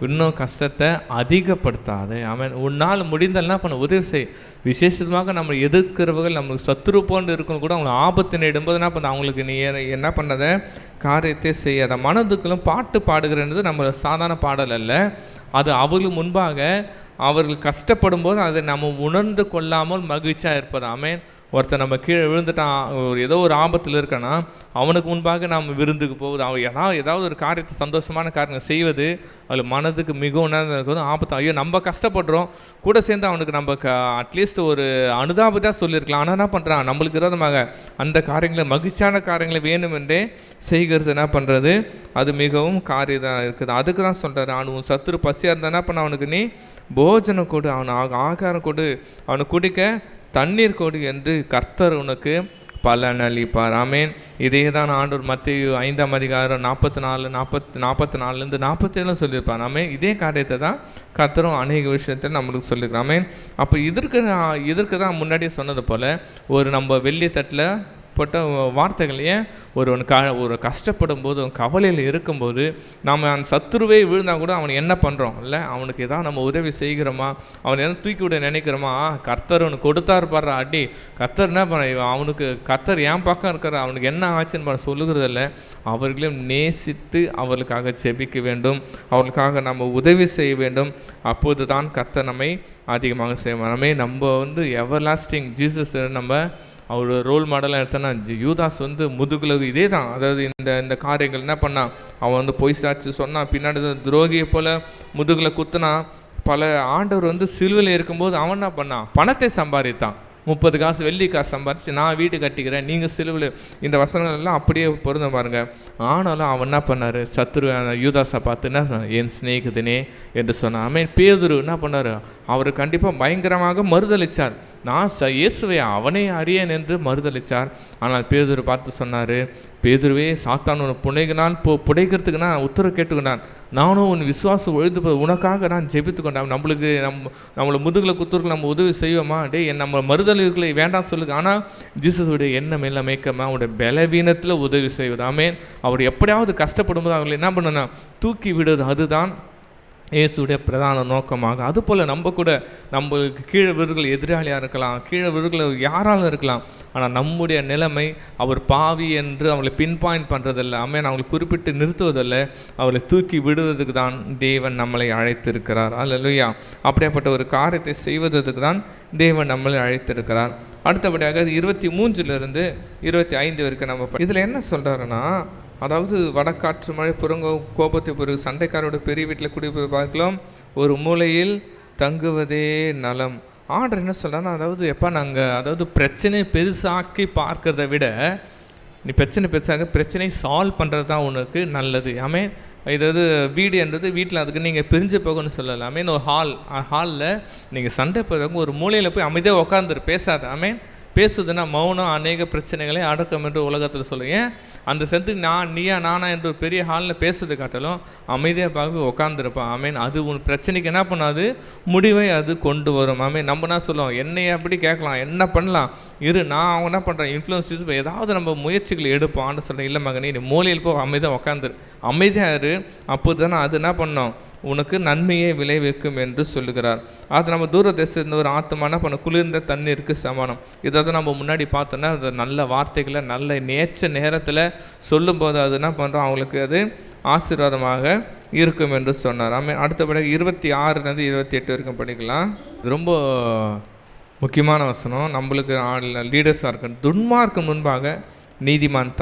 இன்னும் கஷ்டத்தை அதிகப்படுத்தாது. அவன் உன்னால் முடிந்தால் என்ன பண்ண, உதவி செய். விசேஷமாக நம்ம எதிர்க்கிறவர்கள் நம்மளுக்கு சத்துரு போன்று இருக்கணும் கூட அவங்களை ஆபத்து நேடும்போது என்ன பண்ண, அவங்களுக்கு நீ என்ன பண்ணாத, காரியத்தை செய்யாத. மனதுக்களும் பாட்டு பாடுகிறது நம்ம சாதாரண பாடல் அல்ல, அது அவர்களுக்கு முன்பாக அவர்கள் கஷ்டப்படும் போது அதை நம்ம உணர்ந்து கொள்ளாமல் மகிழ்ச்சியாக இருப்பது. ஆமென். ஒருத்தர் நம்ம கீழே விழுந்துட்டான், ஏதோ ஒரு ஆபத்தில் இருக்கான்னா அவனுக்கு முன்பாக நாம் விருந்துக்கு போகுது, அவன் ஏதாவது ஒரு காரியத்தை சந்தோஷமான காரியங்கள் செய்வது அதில் மனதுக்கு மிகவும் இருக்குது. ஆபத்து, ஐயோ நம்ம கஷ்டப்படுறோம் கூட சேர்ந்து அவனுக்கு நம்ம அட்லீஸ்ட் ஒரு அனுதாபத்தாக சொல்லியிருக்கலாம். ஆனால் என்ன பண்ணுறான், நம்மளுக்கு விரோதமாக அந்த காரியங்களை, மகிழ்ச்சியான காரியங்களை வேணுமென்றே செய்கிறது என்ன பண்ணுறது, அது மிகவும் காரியதாக இருக்குது. அதுக்கு தான் சொல்கிறாரு, அவன் சத்துரு பசியாக இருந்தால் என்ன பண்ண, அவனுக்கு நீ போஜனம் கொடு, அவனுக்கு ஆகாரம் கொடு, அவனுக்கு குடிக்க தண்ணீர் கொடு என்று கர்த்தர் உனக்கு பலனளிப்பார். ஆமேன். இதே தான் ஆண்டவர் மத்தேயு 5ஆம் அதிகாரம் 44 47 சொல்லியிருப்பார். ஆமேன். இதே காரியத்தை தான் கர்த்தரும் அநேக விஷயத்தை நம்மளுக்கு சொல்லியிருக்கிறோம். ஆமேன். அப்போ இதற்கு தான் முன்னாடியே சொன்னது போல் ஒரு நம்ம வெள்ளி தட்டில் போட்ட வார்த்தைகள். ஏன் ஒரு கஷ்டப்படும் போது கவலையில் இருக்கும்போது நம்ம அந்த சத்துருவே விழுந்தால் கூட அவனை என்ன பண்ணுறோம் இல்லை, அவனுக்கு எதாவது நம்ம உதவி செய்கிறோமா, அவனை எதாவது தூக்கி விட நினைக்கிறோமா, கர்த்தர் அவனுக்கு கொடுத்தாரு பாடுற அடி, கர்த்தர் என்ன பண்ண அவனுக்கு, கர்த்தர் ஏன் பக்கம் இருக்கிற அவனுக்கு என்ன ஆச்சுன்னு பண்ண சொல்லுகிறதில்ல. அவர்களையும் நேசித்து அவர்களுக்காக ஜெபிக்க வேண்டும், அவர்களுக்காக நம்ம உதவி செய்ய வேண்டும். அப்போது தான் கர்த்தர் நம்மை அதிகமாக செய்வார். நம்ம எவர்லாஸ்டிங் ஜீசஸ் நம்ம அவர் ரோல் மாடலாக எடுத்தோன்னா யூதாஸ் முதுகுல இதே தான். அதாவது இந்த காரியங்கள் என்ன பண்ணான், அவன் பொய் சாட்சி சொன்னான், பின்னாடி துரோகியை போல் முதுகில் குத்துனா. பல ஆண்டவர் சிலுவையில் இருக்கும்போது அவன் என்ன பண்ணான், பணத்தை சம்பாதித்தான். 30 காசு வெள்ளி காசு சம்பாதிச்சு நான் வீடு கட்டிக்கிறேன், நீங்கள் சிலுவையில், இந்த வசனங்கள் எல்லாம் அப்படியே பொருந்த பாருங்க. ஆனாலும் அவன் என்ன பண்ணார், சத்துரு யூதாஸை பார்த்து என்ன சொன்னான், என் சிநேகிதனே என்று சொன்னான். ஆமேன். பேதுரு என்ன பண்ணார், அவர் கண்டிப்பாக பயங்கரமாக மறுதளித்தார். நான் இயேசுவை அவனே அறியேன் என்று மறுதளித்தார். ஆனால் பேதுரு பார்த்து சொன்னார், பேதுருவே, சாத்தான் உன் புனைகினால் புடைக்கிறதுக்கு நான் உத்தரவு கேட்டுக்கொண்டான், நானும் உன் விசுவாசம் ஒழுது உனக்காக நான் ஜெபித்து கொண்டேன். நம்மளை முதுகில் குத்துருக்கு நம்ம உதவி செய்வோமா, நம்ம மறுதலிகளை வேண்டாம் சொல்லுங்க. ஆனால் ஜீசஸுடைய எண்ணம் எல்லாம் மேய்க்கமா அவருடைய பலவீனத்தில் உதவி செய்வது. ஆமேன். அவர் எப்படியாவது கஷ்டப்படும் போது அவங்களை என்ன பண்ணனா தூக்கி விடுவது, அதுதான் இயேசுடைய பிரதான நோக்கமாக. அதுபோல் நம்ம கூட நம்மளுக்கு கீழே விருர்கள் எதிராளியாக இருக்கலாம், கீழே விருர்கள் யாராலும் இருக்கலாம். ஆனால் நம்முடைய நிலைமை அவர் பாவி என்று அவளை பின் பாயிண்ட் பண்ணுறதில்லை. ஆமேன். அவங்களை குறிப்பிட்டு நிறுத்துவதில்லை, அவளை தூக்கி விடுவதற்கு தான் தேவன் நம்மளை அழைத்திருக்கிறார். அல்லேலூயா. அப்படியாப்பட்ட ஒரு காரியத்தை செய்வதற்கு தான் தேவன் நம்மளை அழைத்திருக்கிறார். அடுத்தபடியாக 23 25 வரைக்கும் நம்ம இதில் என்ன சொல்கிறாருன்னா, அதாவது வடக்காற்று மழை புறங்க கோபத்தை பிறகு சண்டைக்காரோட பெரிய வீட்டில் குடியிருப்பதை பார்க்கலாம், ஒரு மூலையில் தங்குவதே நலம். ஆர்டர் என்ன சொல்கிறான்னா, அதாவது பிரச்சனை பெருசாக்கி பார்க்கறத விட நீ பிரச்சனை சால்வ் பண்ணுறது தான் உனக்கு நல்லது. ஆமேன். இதாவது வீடு என்றது வீட்டில் அதுக்கு நீங்கள் பிரிஞ்சு போகணும்னு சொல்லலாம். ஆமேன். ஒரு ஹாலில் நீங்கள் சண்டை போகிறவங்க ஒரு மூலையில் போய் அமைதியாக உட்காந்துரு, பேசாத. ஆமேன். பேசுதுன்னா மௌனம் அநேக பிரச்சனைகளை அடக்கம் என்று உலகத்தில் சொல்லுங்க. அந்த செத்துக்கு நீயா நானா என்று ஒரு பெரிய ஹாலில் பேசுறது காட்டிலும் அமைதியாக பார்க்க உட்காந்துருப்பான். ஆமேன். அது உன் பிரச்சனைக்கு என்ன பண்ணாது, முடிவை அது கொண்டு வரும். ஆமேன். நம்ம என்ன சொல்லுவோம், என்னையை அப்படி கேட்கலாம், என்ன பண்ணலாம், நான் அவங்க என்ன பண்ணுறேன் இன்ஃப்ளூயன்ஸ் ஏதாவது நம்ம முயற்சிகளை எடுப்போம். ஆண்டு சொல்கிறேன், இல்லை மகனே நீ மூலையில் போ, அமைதியாக உட்காந்துரு, அமைதியாக இரு, அப்போது தானே அது என்ன பண்ணோம், உனக்கு நன்மையை விளைவிக்கும் என்று சொல்லுகிறார். அது நம்ம தூர தேசத்தில் ஒரு ஆத்மா என்ன பண்ண, குளிர்ந்த தண்ணீருக்கு சமானம். இதை நம்ம முன்னாடி பார்த்தோன்னா அது நல்ல வார்த்தைகளை நல்ல நேச்ச நேரத்தில் சொல்லும்போது அது என்ன பண்ணுறோம், அவங்களுக்கு அது ஆசீர்வாதமாக இருக்கும் என்று சொன்னார். ஆமாம். அடுத்தபடி 26 28 வரைக்கும் படிக்கலாம். இது ரொம்ப முக்கியமான வசனம். நம்மளுக்கு லீடர்ஸாக இருக்கு. துன்மார்க்கம் முன்பாக நீதிமான்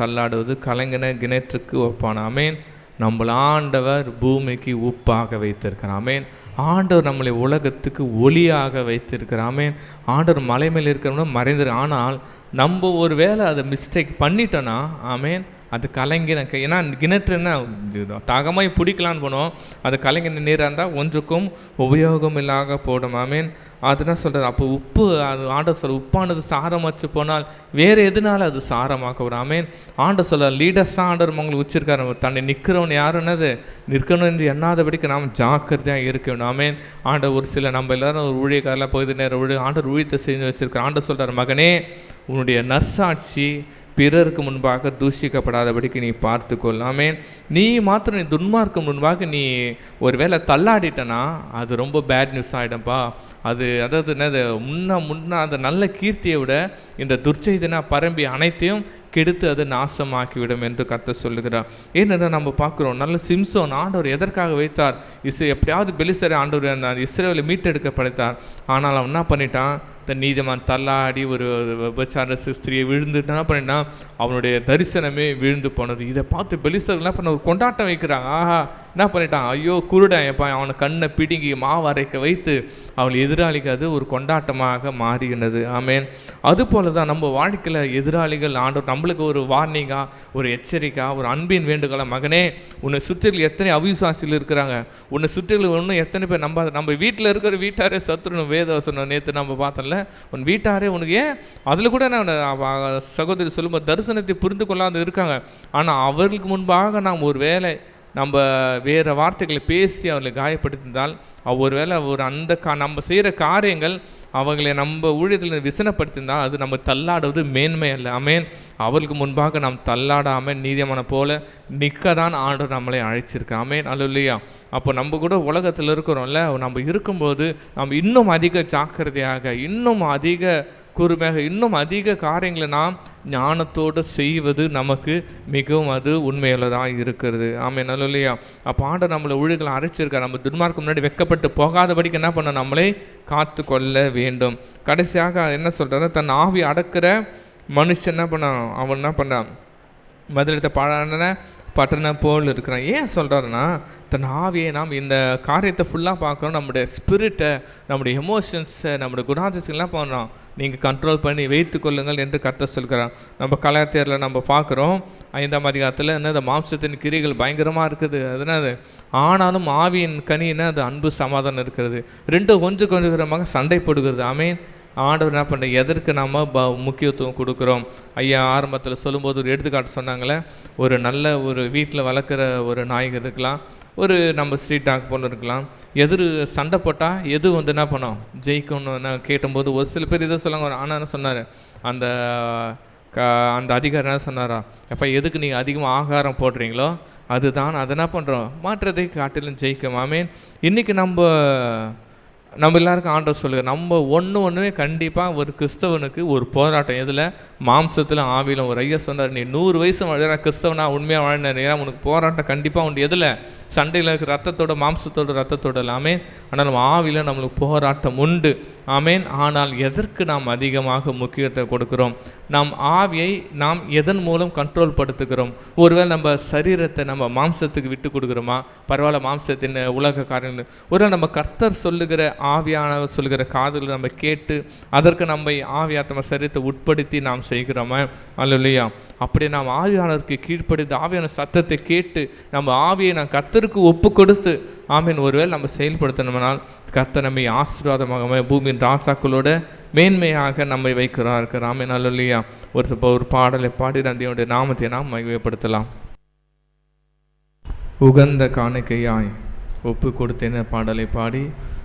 தள்ளாடுவது கலைஞன கிணற்றுக்கு ஒப்பான. ஆமேன். நம்மளை ஆண்டவர் பூமிக்கு உப்பாக வைத்திருக்கிறார். ஆமேன். ஆண்டவர் நம்மளை உலகத்துக்கு ஒளியாக வைத்திருக்கிறார். ஆமேன். ஆண்டவர் மலை மேல் இருக்கிறவங்க மறைந்திரு. ஆனால் நம்ம ஒரு வேளை அதை மிஸ்டேக் பண்ணிட்டோன்னா, ஆமேன், அது கலங்கின ஏன்னா கிணற்றுன்னா தாகமாய் பிடிக்கலான்னு போனோம், அது கலங்கின நீராக இருந்தால் ஒன்றுக்கும் உபயோகம் இல்லாத போடும். ஆமேன். அதுதான் சொல்கிறார். அப்போ உப்பு, அது ஆண்ட சொல்ல உப்பானது சாரம் வச்சு போனால் வேறு எதுனால அது சாரமாக்க வரும். ஆமேன். ஆண்ட சொல்ல லீடர்ஸாக ஆண்டவர் உங்களுக்கு வச்சிருக்காரு. தன்னை நிற்கிறவன் யாருன்னது நிற்கணும் என்று எண்ணாதபடிக்கு நாம் ஜாக்கிரதையாக இருக்க வேண்டும். ஆமேன். ஆண்ட ஒரு சில நம்ம எல்லாரும் ஒரு ஊழியக்காரில் போய் நேரம் ஆண்டவர் ஊழியத்தை செஞ்சு வச்சிருக்கார். ஆண்ட சொல்கிறார், மகனே உன்னுடைய நற்சாட்சி பிறருக்கு முன்பாக தூஷிக்கப்படாதபடிக்கு நீ பார்த்துக்கொள். ஆமேன். நீ துன்மார்க்கும் முன்பாக நீ ஒரு வேளை தள்ளாடிட்டனா அது ரொம்ப பேட் நியூஸ் ஆகிடும்ப்பா. அதாவது என்னது, முன்ன அந்த நல்ல கீர்த்தியை விட இந்த துர்ச்செய்தினா பரம்பி அனைத்தையும் கெடுத்து அது நாசமாக்கிவிடும் என்று கர்த்தர் சொல்லுகிறார். ஏன்னா நம்ம பார்க்குறோம், நல்ல சிம்சோன் ஆண்டவர் எதற்காக வைத்தார், எப்படியாவது பெலிஸ்தரை ஆண்டவர் அந்த இஸ்ரவேலை மீட்டெடுக்க படைத்தார். ஆனால் அவன் என்ன பண்ணிட்டான், தன் நீதிமான் தள்ளாடி ஒரு விபச்சார ஸ்திரியை விழுந்துட்டு என்ன பண்ணிட்டான், அவனுடைய தரிசனமே விழுந்து போனது. இதை பார்த்து பெலிஸ்தர்கள் என்ன பண்ண ஒரு கொண்டாட்டம் வைக்கிறாங்க. ஆஹா என்ன பண்ணிட்டான், ஐயோ குருடன் எப்பா, அவனை கண்ணை பிடுங்கி மாவரைக்க வைத்து அவள் எதிராளிக்கு அது ஒரு கொண்டாட்டமாக மாறினது. ஆமேன். அதுபோல தான் நம்ம வாழ்க்கையில் எதிராளிகள் ஆண்டவர் நம்மளுக்கு ஒரு வார்னிங்காக, ஒரு எச்சரிக்கை, ஒரு அன்பின் வேண்டுகோளா, மகனே உன்னை சுற்றில் எத்தனை அவிசுவாசிகள் இருக்கிறாங்க, உன்னை சுற்றில் இன்னும் எத்தனை பேர் நம்ம வீட்டில் இருக்கிற வீட்டாரே சத்துருன்னு வேதவசனம் நேற்று நம்ம பார்த்தோம்ல, உன் வீட்டாரே உனக்கு ஏன் அதில் கூட நான் சகோதரி சொல்லும்போது தரிசனத்தை புரிந்து கொள்ளாத இருக்காங்க. ஆனால் அவர்களுக்கு முன்பாக நாம் ஒரு வேலை நம்ம வேறு வார்த்தைகளை பேசி அவர்களை காயப்படுத்தினால், ஒரு வேளை ஒரு அந்த நம்ம செய்கிற காரியங்கள் அவங்களை நம்ம ஊழியத்தில் விசனப்படுத்தியிருந்தால் அது நம்ம தள்ளாடுவது மேன்மை அல்ல. ஆமேன். அவர்களுக்கு முன்பாக நாம் தள்ளாடாமல் நீதிமான போல நிற்க தான் ஆண்டவர் நம்மளை அழைச்சிருக்கேன். ஆமேன். அல்லேலூயா. அப்போ நம்ம கூட உலகத்தில் இருக்கிறோம்ல, நம்ம இருக்கும்போது நம்ம இன்னும் அதிக ஜாக்கிரதையாக, இன்னும் அதிக கூர்மையாக, இன்னும் அதிக காரியங்களை நாம் ஞானத்தோடு செய்வது நமக்கு மிகவும் அது உண்மையுள்ளதாக இருக்கிறது. ஆமே. நல்ல இல்லையா? அப்போ ஆண்டவர் நம்மளை ஊழியர்களை அரைச்சிருக்கார். நம்ம துன்மார்க்கு முன்னாடி வெக்கப்பட்டு போகாதபடிக்கு என்ன பண்ண, நம்மளை காத்து கொள்ள வேண்டும். கடைசியாக என்ன சொல்கிறாரு, தன் ஆவி அடக்கிற மனுஷன் என்ன பண்ணான், அவன் என்ன பண்ணான், பதிலெடுத்த பாழான பட்டணம் போல் இருக்கிறான். ஏன் சொல்கிறாருன்னா, தன் ஆவியை நாம் இந்த காரியத்தை ஃபுல்லாக பார்க்குறோம். நம்முடைய ஸ்பிரிட்டை, நம்முடைய எமோஷன்ஸை, நம்முடைய குணாதிசயங்கள்லாம் பண்ணுறோம், நீங்கள் கண்ட்ரோல் பண்ணி வைத்து கொள்ளுங்கள் என்று கர்த்தர் சொல்கிறார். நம்ம கலாத்தியரில் நம்ம பார்க்குறோம் 5ஆம் அதிகாரத்தில் என்ன, அந்த மாம்சத்தின் கிரிகள் பயங்கரமாக இருக்குது. அதனால் ஆனாலும் ஆவியின் கனின்னா அது அன்பு சமாதானம் இருக்கிறது. ரெண்டும் கொஞ்சம் கொஞ்சமாக சண்டைப்படுகிறது. ஆமீன். ஆண்டவர் என்ன பண்ணுற, எதற்கு நம்ம முக்கியத்துவம் கொடுக்குறோம். ஐயா ஆரம்பத்தில் சொல்லும்போது ஒரு எடுத்துக்காட்டு சொன்னாங்களே, ஒரு நல்ல ஒரு வீட்டில் வளர்க்குற ஒரு நாய்கள் இருக்கலாம், ஒரு நம்ம ஸ்ட்ரீட் டாக் போல இருக்கலாம். எதிர் சண்டை போட்டால் எது என்ன பண்ணோம், ஜெயிக்கணும்னு நான் கேட்டும்போது ஒரு சில பேர் இதை சொல்லுவாங்க. ஆனால் என்ன சொன்னார், அந்த அதிகாரி என்ன சொன்னாரா, எப்போ எதுக்கு நீங்கள் அதிகமாக ஆகாரம் போடுறீங்களோ அதுதான் அதை என்ன பண்ணுறோம், மாற்றத்தை காட்டிலும் ஜெயிக்கும். ஆமீன். இன்றைக்கி நம்ம எல்லாருக்கும் ஆண்டவர் சொல்லுங்கள், நம்ம ஒன்றுமே கண்டிப்பாக ஒரு கிறிஸ்தவனுக்கு ஒரு போராட்டம் எதில், மாம்சத்தில் ஆவிலும். ஒரு ஐயா சொன்னார், நீ 100 வயசு வாழ கிறிஸ்தவனா உண்மையாக வாழ்ந்தார், ஏன்னா உனக்கு போராட்டம் கண்டிப்பாக உண்டு. எதில், சண்டையில் இருக்கிற ரத்தத்தோட, மாம்சத்தோட ரத்தத்தோட இல்லாமே. ஆனால் நம்ம ஆவியில் நம்மளுக்கு போராட்டம் உண்டு. ஆமேன். ஆனால் எதற்கு நாம் அதிகமாக முக்கியத்தை கொடுக்குறோம், நம் ஆவியை நாம் எதன் மூலம் கண்ட்ரோல் படுத்துக்கிறோம். ஒருவேளை நம்ம சரீரத்தை நம்ம மாம்சத்துக்கு விட்டு கொடுக்குறோமா, பரவாயில்ல மாம்சத்தின் உலக காரியங்கள். ஒருவேளை நம்ம கர்த்தர் சொல்லுகிற ஆவியானவர் சொல்லுகிற காதுகளை நம்ம கேட்டு அதற்கு நம்ம ஆவியாத்ம சரீரத்தை உட்படுத்தி நாம் செய்கிறோமா. அல்லேலூயா. அப்படி நாம் ஆவியானவருக்கு கீழ்ப்படுத்தி ஆவியான சத்தத்தை கேட்டு நம்ம ஆவியை நாம் கர்த்தருக்கு ஒப்பு கொடுத்து ஆமீன் ஒருவேளை நம்ம செயல்படுத்தணும்னால் கர்த்தர் நம்மை ஆசீர்வாதமாக பூமியின் ராஜாக்களோட மேன்மையாக நம்மை வைக்கிறார். ஆமீன். அல்லேலூயா. ஒரு பாடலை பாடி தேவனுடைய நாமத்தை நாம் மகிமைப்படுத்தலாம். உகந்த காணிக்கையாய் ஒப்பு கொடுத்தேன பாடலை பாடி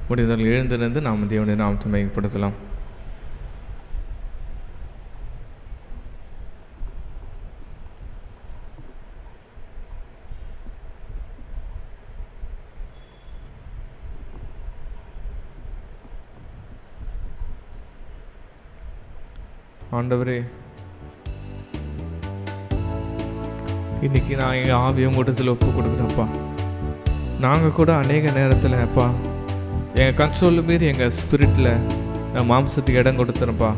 முடிந்தால் எழுந்திருந்து நாம் தேவனுடைய நாமத்தை மகிமைப்படுத்தலாம். ஆண்டவரே, இன்னைக்கு நான் எங்கள் ஆவியும் கூட்டத்தில் ஒப்பு கொடுக்குறேன்ப்பா. நாங்கள் கூட அநேக நேரத்தில் அப்பா எங்கள் கண்ட்ரோல் மீறி எங்கள் ஸ்பிரிட்டில் நான் மாம்சத்துக்கு இடம் கொடுத்துறேன்ப்பா.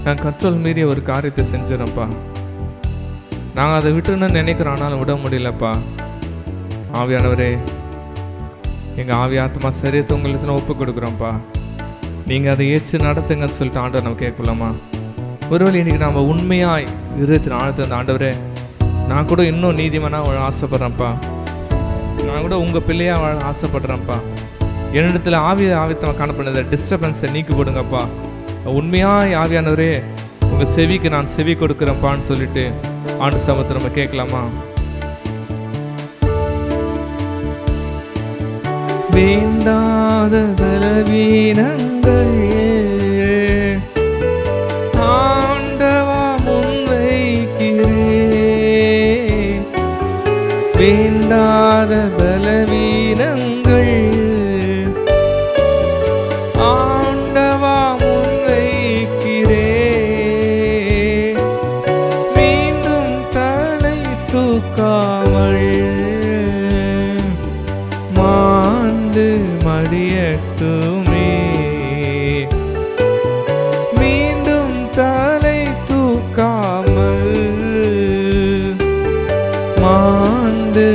நான் கண்ட்ரோல் மீறி ஒரு காரியத்தை செஞ்சிடறேன்ப்பா. நாங்கள் அதை விட்டுன்னு நினைக்கிறோம், ஆனாலும் விட முடியலப்பா. ஆவியானவரே, எங்கள் ஆவி ஆத்மா சரீரத்தை உங்களுக்கு ஒப்பு கொடுக்குறோம்ப்பா. நீங்கள் அதை ஏற்று நடத்துங்கன்னு சொல்லிட்டு ஆண்டவர் நம்ம கேட்கலாமா? ஒருவேளை இன்றைக்கி நாம் உண்மையாக இருபத்தி ஆழ்த்து அந்த ஆண்டவரே, நான் கூட இன்னும் நீதிமானாக வாழ ஆசைப்பட்றேன்ப்பா, நான் கூட உங்கள் பிள்ளையாக வாழ ஆசைப்படுறேன்ப்பா, என்னிடத்தில் ஆவியத்தமாக காணப்படுற டிஸ்டர்பன்ஸை நீக்கி போடுங்கப்பா. உண்மையாக ஆவியானவரே, உங்கள் செவிக்கு நான் செவி கொடுக்குறேன்ப்பான்னு சொல்லிட்டு ஆண்டு சமத்தை நம்ம கேட்கலாமா? வேண்டாத பலவீனங்கள் ஆண்டவா முன்வைக்கிறேன், வேண்டாத பலவீனங்கள் ஆண்டவா முன்வைக்கிறேன், மீண்டும் தலை தூக்காமல் மடியட்டுமே, மீண்டும் தலை தூக்காமல் மாண்டு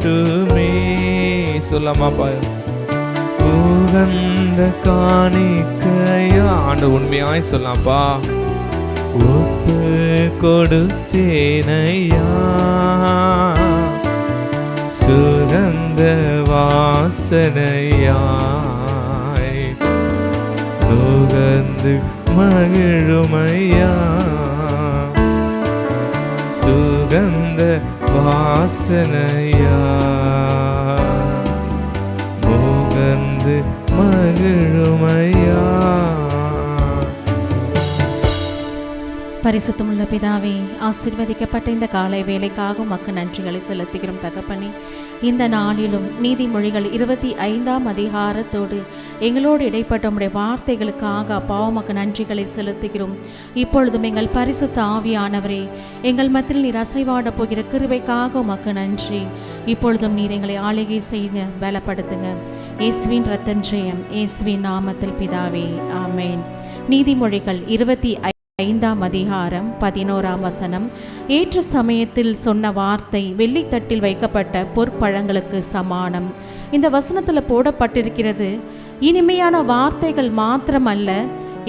மட்டுமே. சொல்லாமாப்பா, உகந்த காணிக்கையா ஆண்டு உண்மையாய் சொல்லாம்ப்பா, ஒப்பு கொடுத்தேனையா, சுகந்த வாசனையாய் நுகர்ந்து மகிழுமையா, சுகந்த வாசனையா நுகர்ந்து மகிழுமையா. பரிசுத்தமுள்ள பிதாவே, ஆசீர்வதிக்கப்பட்ட இந்த காலை வேலைக்காக உமக்கு நன்றிகளை செலுத்துகிறோம் தகப்பனே. இந்த நாளிலும் நீதிமொழிகள் 25ஆம் அதிகாரத்தோடு எங்களோடு இடைப்பட்ட உம்முடைய வார்த்தைகளுக்காக அப்பா உமக்கு நன்றிகளை செலுத்துகிறோம். இப்பொழுதும் எங்கள் பரிசுத்த ஆவியானவரே, எங்கள் மத்தியில் நீர் அசைவாட போகிற கிருபைக்காக உமக்கு நன்றி. இப்பொழுதும் நீர் எங்களை ஆளுகை செய்து பலப்படுத்துங்க. இயேசுவின் ரத்தம் ஜெயம், இயேசுவின் நாமத்தில் பிதாவே, ஆமேன். நீதிமொழிகள் 25ஆம் அதிகாரம் 11ஆம் வசனம். ஏற்ற சமயத்தில் சொன்ன வார்த்தை வெள்ளித்தட்டில் வைக்கப்பட்ட பொற்பழங்களுக்கு சமானம். இந்த வசனத்தில் போடப்பட்டிருக்கிறது, இனிமையான வார்த்தைகள் மாத்திரமல்ல,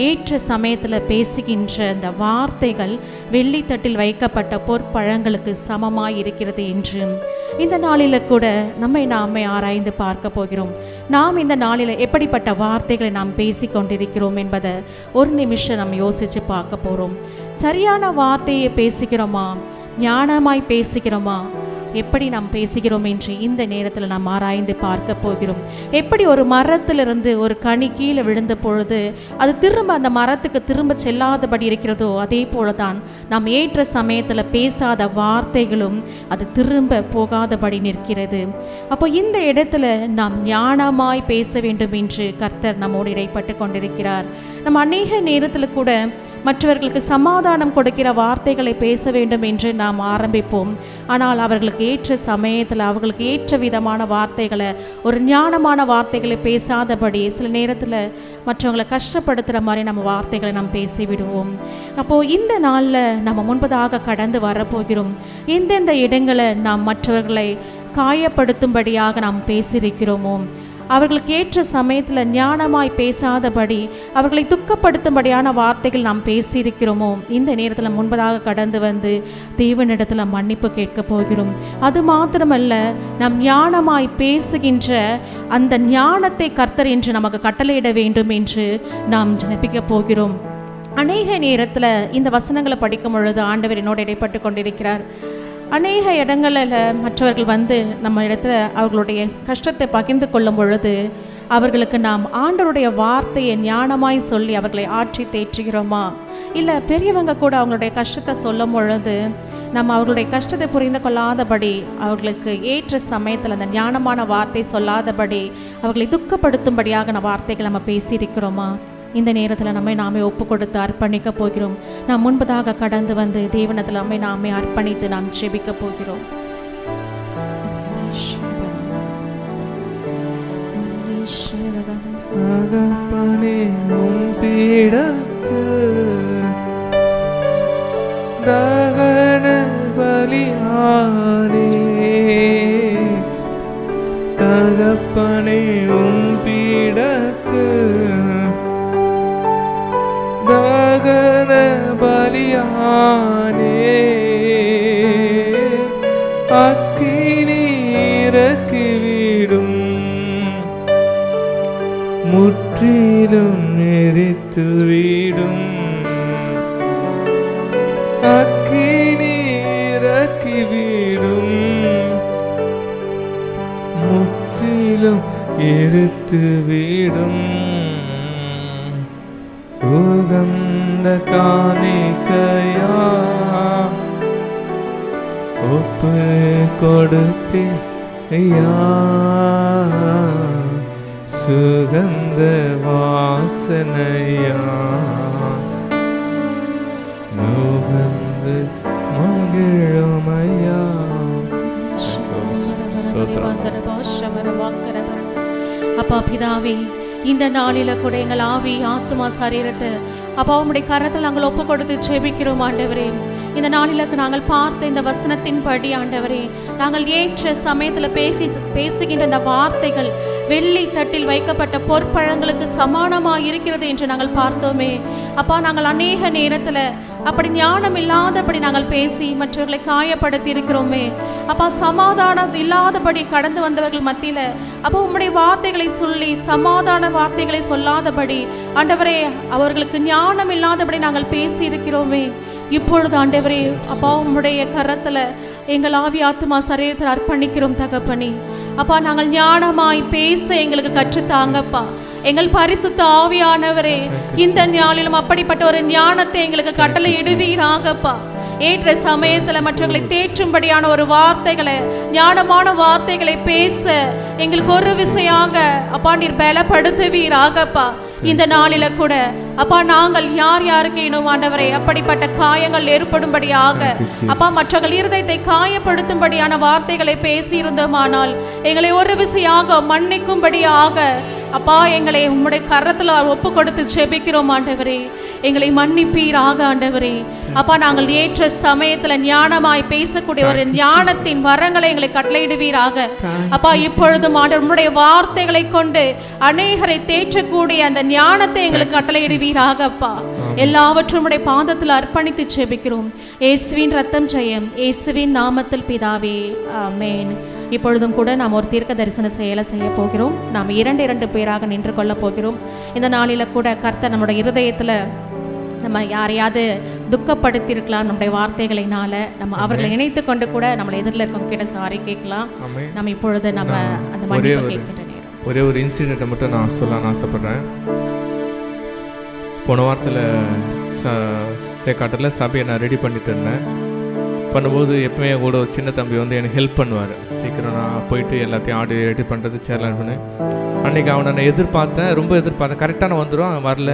ஏற்ற சமயத்தில் பேசுகின்ற இந்த வார்த்தைகள் வெள்ளித்தட்டில் வைக்கப்பட்ட பொற்பழங்களுக்கு சமமாய் இருக்கிறது என்று இந்த நாளில் கூட நாமே ஆராய்ந்து பார்க்க போகிறோம். நாம் இந்த நாளில் எப்படிப்பட்ட வார்த்தைகளை நாம் பேசி கொண்டிருக்கிறோம் என்பதை ஒரு நிமிஷம் நம்ம யோசித்து பார்க்க போகிறோம். சரியான வார்த்தையை பேசுகிறோமா? ஞானமாய் பேசுகிறோமா? எப்படி நாம் பேசுகிறோம் என்று இந்த நேரத்தில் நாம் ஆராய்ந்து பார்க்க போகிறோம். எப்படி ஒரு மரத்திலிருந்து ஒரு கனி கீழே விழுந்த பொழுது அது திரும்ப அந்த மரத்துக்கு திரும்ப செல்லாதபடி இருக்கிறதோ, அதே போல தான் நாம் ஏற்ற சமயத்தில் பேசாத வார்த்தைகளும் அது திரும்ப போகாதபடி நிற்கிறது. அப்போ இந்த இடத்துல நாம் ஞானமாய் பேச வேண்டும் என்று கர்த்தர் நம்மோடு இடைப்பட்டு கொண்டிருக்கிறார். நம்ம அநேக நேரத்தில் கூட மற்றவர்களுக்கு சமாதானம் கொடுக்கிற வார்த்தைகளை பேச வேண்டும் என்று நாம் ஆரம்பிப்போம். ஆனால் அவர்களுக்கு ஏற்ற சமயத்தில் அவர்களுக்கு ஏற்ற விதமான வார்த்தைகளை, ஒரு ஞானமான வார்த்தைகளை பேசாதபடி சில நேரத்தில் மற்றவங்களை கஷ்டப்படுத்துகிற மாதிரி நம்ம வார்த்தைகளை நாம் பேசிவிடுவோம். அப்போது இந்த நாளில் நம்ம முன்பதாக கடந்து வரப்போகிறோம். எந்தெந்த இடங்களை நாம் மற்றவர்களை காயப்படுத்தும்படியாக நாம் பேசியிருக்கிறோமோ, அவர்களுக்கு ஏற்ற சமயத்தில் ஞானமாய் பேசாதபடி அவர்களை துக்கப்படுத்தும்படியான வார்த்தைகள் நாம் பேசியிருக்கிறோமோ, இந்த நேரத்தில் முன்பதாக கடந்து வந்து தேவனிடத்தில் மன்னிப்பு கேட்க போகிறோம். அது மாத்திரமல்ல, நம் ஞானமாய் பேசுகின்ற அந்த ஞானத்தை கர்த்தர் என்று நமக்கு கட்டளையிட வேண்டும் என்று நாம் ஜெபிக்க போகிறோம். அநேக நேரத்தில் இந்த வசனங்களை படிக்கும் பொழுது ஆண்டவர் என்னோடு இடைப்பட்டு கொண்டிருக்கிறார். அநேக இடங்களில் மற்றவர்கள் வந்து நம்ம இடத்துல அவர்களுடைய கஷ்டத்தை பகிர்ந்து கொள்ளும் பொழுது அவர்களுக்கு நாம் ஆண்டவருடைய வார்த்தையை ஞானமாய் சொல்லி அவர்களை ஆற்றி தேற்றுகிறோமா? இல்லை பெரியவங்க கூட அவங்களுடைய கஷ்டத்தை சொல்லும் பொழுது நம்ம அவர்களுடைய கஷ்டத்தை புரிந்து கொள்ளாதபடி, அவர்களுக்கு ஏற்ற சமயத்தில் அந்த ஞானமான வார்த்தை சொல்லாதபடி அவர்களை துக்கப்படுத்தும்படியாக வார்த்தைகள் நம்ம பேசியிருக்கிறோமா? இந்த நேரத்தில் நாமே ஒப்பு கொடுத்து அர்ப்பணிக்க போகிறோம். நாம் முன்பதாக கடந்து வந்து தேவனத்தில் நாமே அர்ப்பணித்து நாம் ஜெபிக்க போகிறோம். தகப்பனே, உம் பீடத்தில் தகன பலியானே, தகப்பனே உம் பீடத்தில் தகன பலியானே, அக்கினி இறக்கிவிடும், முற்றிலும் எரித்துவிடும், அக்கினி இறக்கிவிடும், முற்றிலும் எரித்துவிடும். உகந்த காணிக்கையா ஒப்பு கொடுத்தேயா, சுகந்த வாசனையா நுகர்ந்து மகிழுமையா. அப்பா பிதாவே, இந்த நாளில் கூட எங்கள் ஆவி, ஆத்மா, சரீரத்தை அப்பா உம்முடைய கரத்தில் நாங்கள் ஒப்பு கொடுத்து ஜெபிக்கிறோம். ஆண்டவரே, இந்த நாளிலுக்கு நாங்கள் பார்த்த இந்த வசனத்தின்படி ஆண்டவரே, நாங்கள் ஏற்ற சமயத்தில் பேசுகின்ற இந்த வார்த்தைகள் வெள்ளி தட்டில் வைக்கப்பட்ட பொற்பழங்களுக்கு சமானமாக இருக்கிறது என்று நாங்கள் பார்த்தோமே அப்பா. நாங்கள் அநேக நேரத்தில் அப்படி ஞானம் இல்லாதபடி நாங்கள் பேசி மற்றவர்களை காயப்படுத்தி இருக்கிறோமே அப்பா. சமாதானம் இல்லாதபடி கடந்து வந்தவர்கள் மத்தியில் அப்போ உம்முடைய வார்த்தைகளை சொல்லி சமாதான வார்த்தைகளை சொல்லாதபடி ஆண்டவரே அவர்களுக்கு ஞானம் இல்லாதபடி நாங்கள் பேசி இருக்கிறோமே. இப்பொழுது ஆண்டவரே அப்பா, உம்முடைய கரத்தில் எங்கள் ஆவி ஆத்துமா சரீரத்தில் அர்ப்பணிக்கிறோம் தகப்பனே. அப்பா, நாங்கள் ஞானமாய் பேச எங்களுக்கு கற்றுத்தாங்கப்பா. எங்கள் பரிசுத்த ஆவியானவரே, இந்த நாளிலும் அப்படிப்பட்ட ஒரு ஞானத்தை எங்களுக்கு கட்டளை இடுவீராகப்பா. ஏற்ற சமயத்தில் மற்றவர்களை தேற்றும்படியான ஒரு வார்த்தைகளை, ஞானமான வார்த்தைகளை பேச எங்களுக்கு ஒரு விசையாக அப்பா நீர் பலப்படுத்துவீராகப்பா. இந்த நாளில கூட அப்பா நாங்கள் யார் யாருக்கு இன்னும் ஆண்டவரே அப்படிப்பட்ட காயங்கள் ஏற்படும்படியாக அப்பா மற்றவர்கள் இருதயத்தை காயப்படுத்தும்படியான வார்த்தைகளை பேசியிருந்தோமானால் எங்களை ஒரு விசையாக மன்னிக்கும்படியாக அப்பா எங்களை உம்முடைய கரத்தில் ஒப்பு கொடுத்து ஜெபிக்கிறோம் ஆண்டவரே. எங்களை மன்னிப்பீராக ஆண்டவரே. அப்பா, நாங்கள் ஏற்ற சமயத்தில் ஞானமாய் பேசக்கூடிய ஒரு ஞானத்தின் வரங்களை எங்களை கட்டளையிடுவீராக அப்பா. இப்பொழுதும் ஆண்டவர் உம்முடைய வார்த்தைகளை கொண்டு அநேகரை தேற்றக்கூடிய அந்த ஞானத்தை எங்களுக்கு கட்டளையிடுவீராக அப்பா. எல்லாவற்றும் உடைய பாதத்தில் அர்ப்பணித்து ஜெபிக்கிறோம். இயேசுவின் ரத்தம் ஜெயம், இயேசுவின் நாமத்தில் பிதாவே, ஆமென். இப்பொழுதும் கூட நாம் ஒரு தீர்க்க தரிசன செயலை செய்ய போகிறோம். நாம் இரண்டு பேராக நின்று கொள்ள போகிறோம். இந்த நாளில் கூட கர்த்தர் நம்முடைய இருதயத்தில் நம்ம யாரையாவது துக்கப்படுத்தியிருக்கலாம் நம்முடைய வார்த்தைகளினால. நம்ம அவர்களை நினைத்து கொண்டு கூட நம்மளை எதிரில் இருக்கவங்க கிட்ட சாரி கேட்கலாம். நம்ம இப்பொழுது நம்ம அந்த மன்னிப்பு கேட்கின்ற நேரம். ஒரே ஒரு இன்சிடென்ட்டை மட்டும் நான் சொல்லலாம்னு ஆசைப்பட்றேன். போன வாரத்தில் சேக்காட்டில் சபையை நான் ரெடி பண்ணிட்டு இருந்தேன். பண்ணும்போது எப்பவுமே கூட ஒரு சின்ன தம்பி வந்து எனக்கு ஹெல்ப் பண்ணுவார். சீக்கிரம் நான் போயிட்டு எல்லாத்தையும் ஆடி ரெடி பண்ணுறது சேரலாம் பண்ணு. அன்றைக்கி அவனை நான் எதிர்பார்த்தேன், ரொம்ப எதிர்பார்த்தேன். கரெக்டாக நான் வந்துடும், அவன் வரல.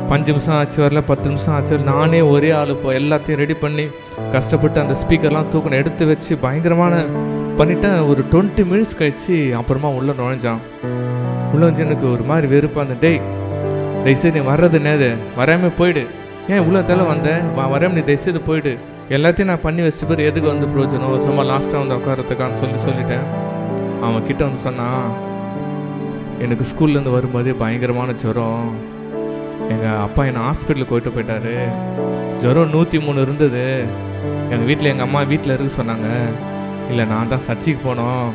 5 நிமிஷம் ஆச்சு வரல, 10 நிமிஷம் ஆச்சு. நானே ஒரே ஆள் இப்போ எல்லாத்தையும் ரெடி பண்ணி கஷ்டப்பட்டு அந்த ஸ்பீக்கர்லாம் தூக்கணும் எடுத்து வச்சு பயங்கரமான பண்ணிட்டேன். ஒரு 20 மினிட்ஸ் கழிச்சு அப்புறமா உள்ளே நுழைஞ்சான். உள்ளே வந்து எனக்கு ஒரு மாதிரி வெறுப்பாக அந்த தயவுசெய்து நீ வர்றது நேது வராமல் போயிடு. ஏன் இவ்வளோ தலை வந்தேன் வராமல் நீ தயவுசெய்து போயிடு. எல்லாத்தையும் நான் பண்ணி வச்சுட்டு போய் எதுக்கு வந்து பிரோஜனம், சும்மா லாஸ்ட்டாக வந்து உட்காரத்துக்கான்னு சொல்லிட்டேன். அவன் கிட்ட வந்து சொன்னான், எனக்கு ஸ்கூல்லேருந்து வரும்போதே பயங்கரமான ஜுரம். எங்கள் அப்பா என்னை ஹாஸ்பிட்டலுக்கு போயிட்டாரு. ஜுரம் 103 இருந்தது. எங்கள் வீட்டில் எங்கள் அம்மா வீட்டில் இருக்க சொன்னாங்க. இல்லை நான் தான் சர்ச்சைக்கு போனோம்,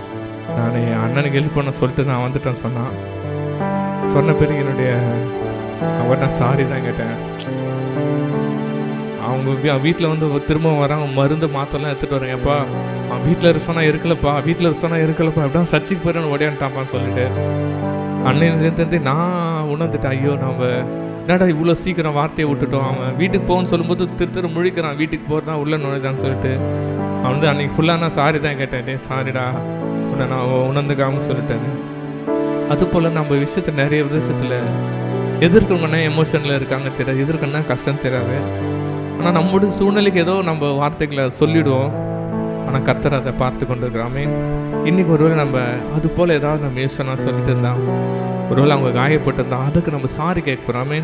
நான் என் அண்ணனுக்கு ஹெல்ப் பண்ண சொல்லிட்டு நான் வந்துட்டேன்னு சொன்னான். சொன்ன பிறகு என்னுடைய அவன் நான் சாரி தான் கேட்டேன். அவங்க வீட்டில் வந்து திரும்ப வராங்க, மருந்து மாத்தெல்லாம் எடுத்துகிட்டு வரேன். ஏப்பா அவன் வீட்டில் இருக்க சொன்னால் இருக்கலப்பா, வீட்டில் இருக்க சொன்னால் இருக்கலப்பா, எப்படா சர்ச்சைக்கு போயிடன்னு ஓடியான்ட்டாப்பான்னு சொல்லிட்டு அன்னைக்கு நான் உணர்ந்துட்டேன். ஐயோ நம்ம என்னடா இவ்வளோ சீக்கிரம் வார்த்தையை விட்டுட்டோம். அவன் வீட்டுக்கு போகணும்னு சொல்லும்போது திரு முழிக்கிறான், வீட்டுக்கு போகிறதான் உள்ளே நுழைதான்னு சொல்லிட்டு. அவன் வந்து அன்றைக்கி ஃபுல்லாக நான் சாரி தான் கேட்டேன். சாரிடா உன்னை நான் உணர்ந்துக்காமல் சொல்லிட்டேன்னு. அதுபோல் நம்ம விஷயத்தை நிறைய விஷயத்தில் எதிர்க்கணுங்கன்னா எமோஷனில் இருக்காங்க தெரியாது, எதிர்க்கணுன்னா கஷ்டம் தெரியாது. ஆனால் நம்மளுடைய சூழ்நிலைக்கு ஏதோ நம்ம வார்த்தைகளை சொல்லிவிடுவோம். ஆனால் கர்த்தர் அதை பார்த்து கொண்டு இருக்கிறாமே. இன்றைக்கி ஒருவேளை நம்ம அது போல் ஏதாவது நம்ம யோசனை சொல்லிட்டு இருந்தால், ஒருவேளை அவங்க காயப்பட்டிருந்தால் அதுக்கு நம்ம சாரி கேட்க போகிறோமே.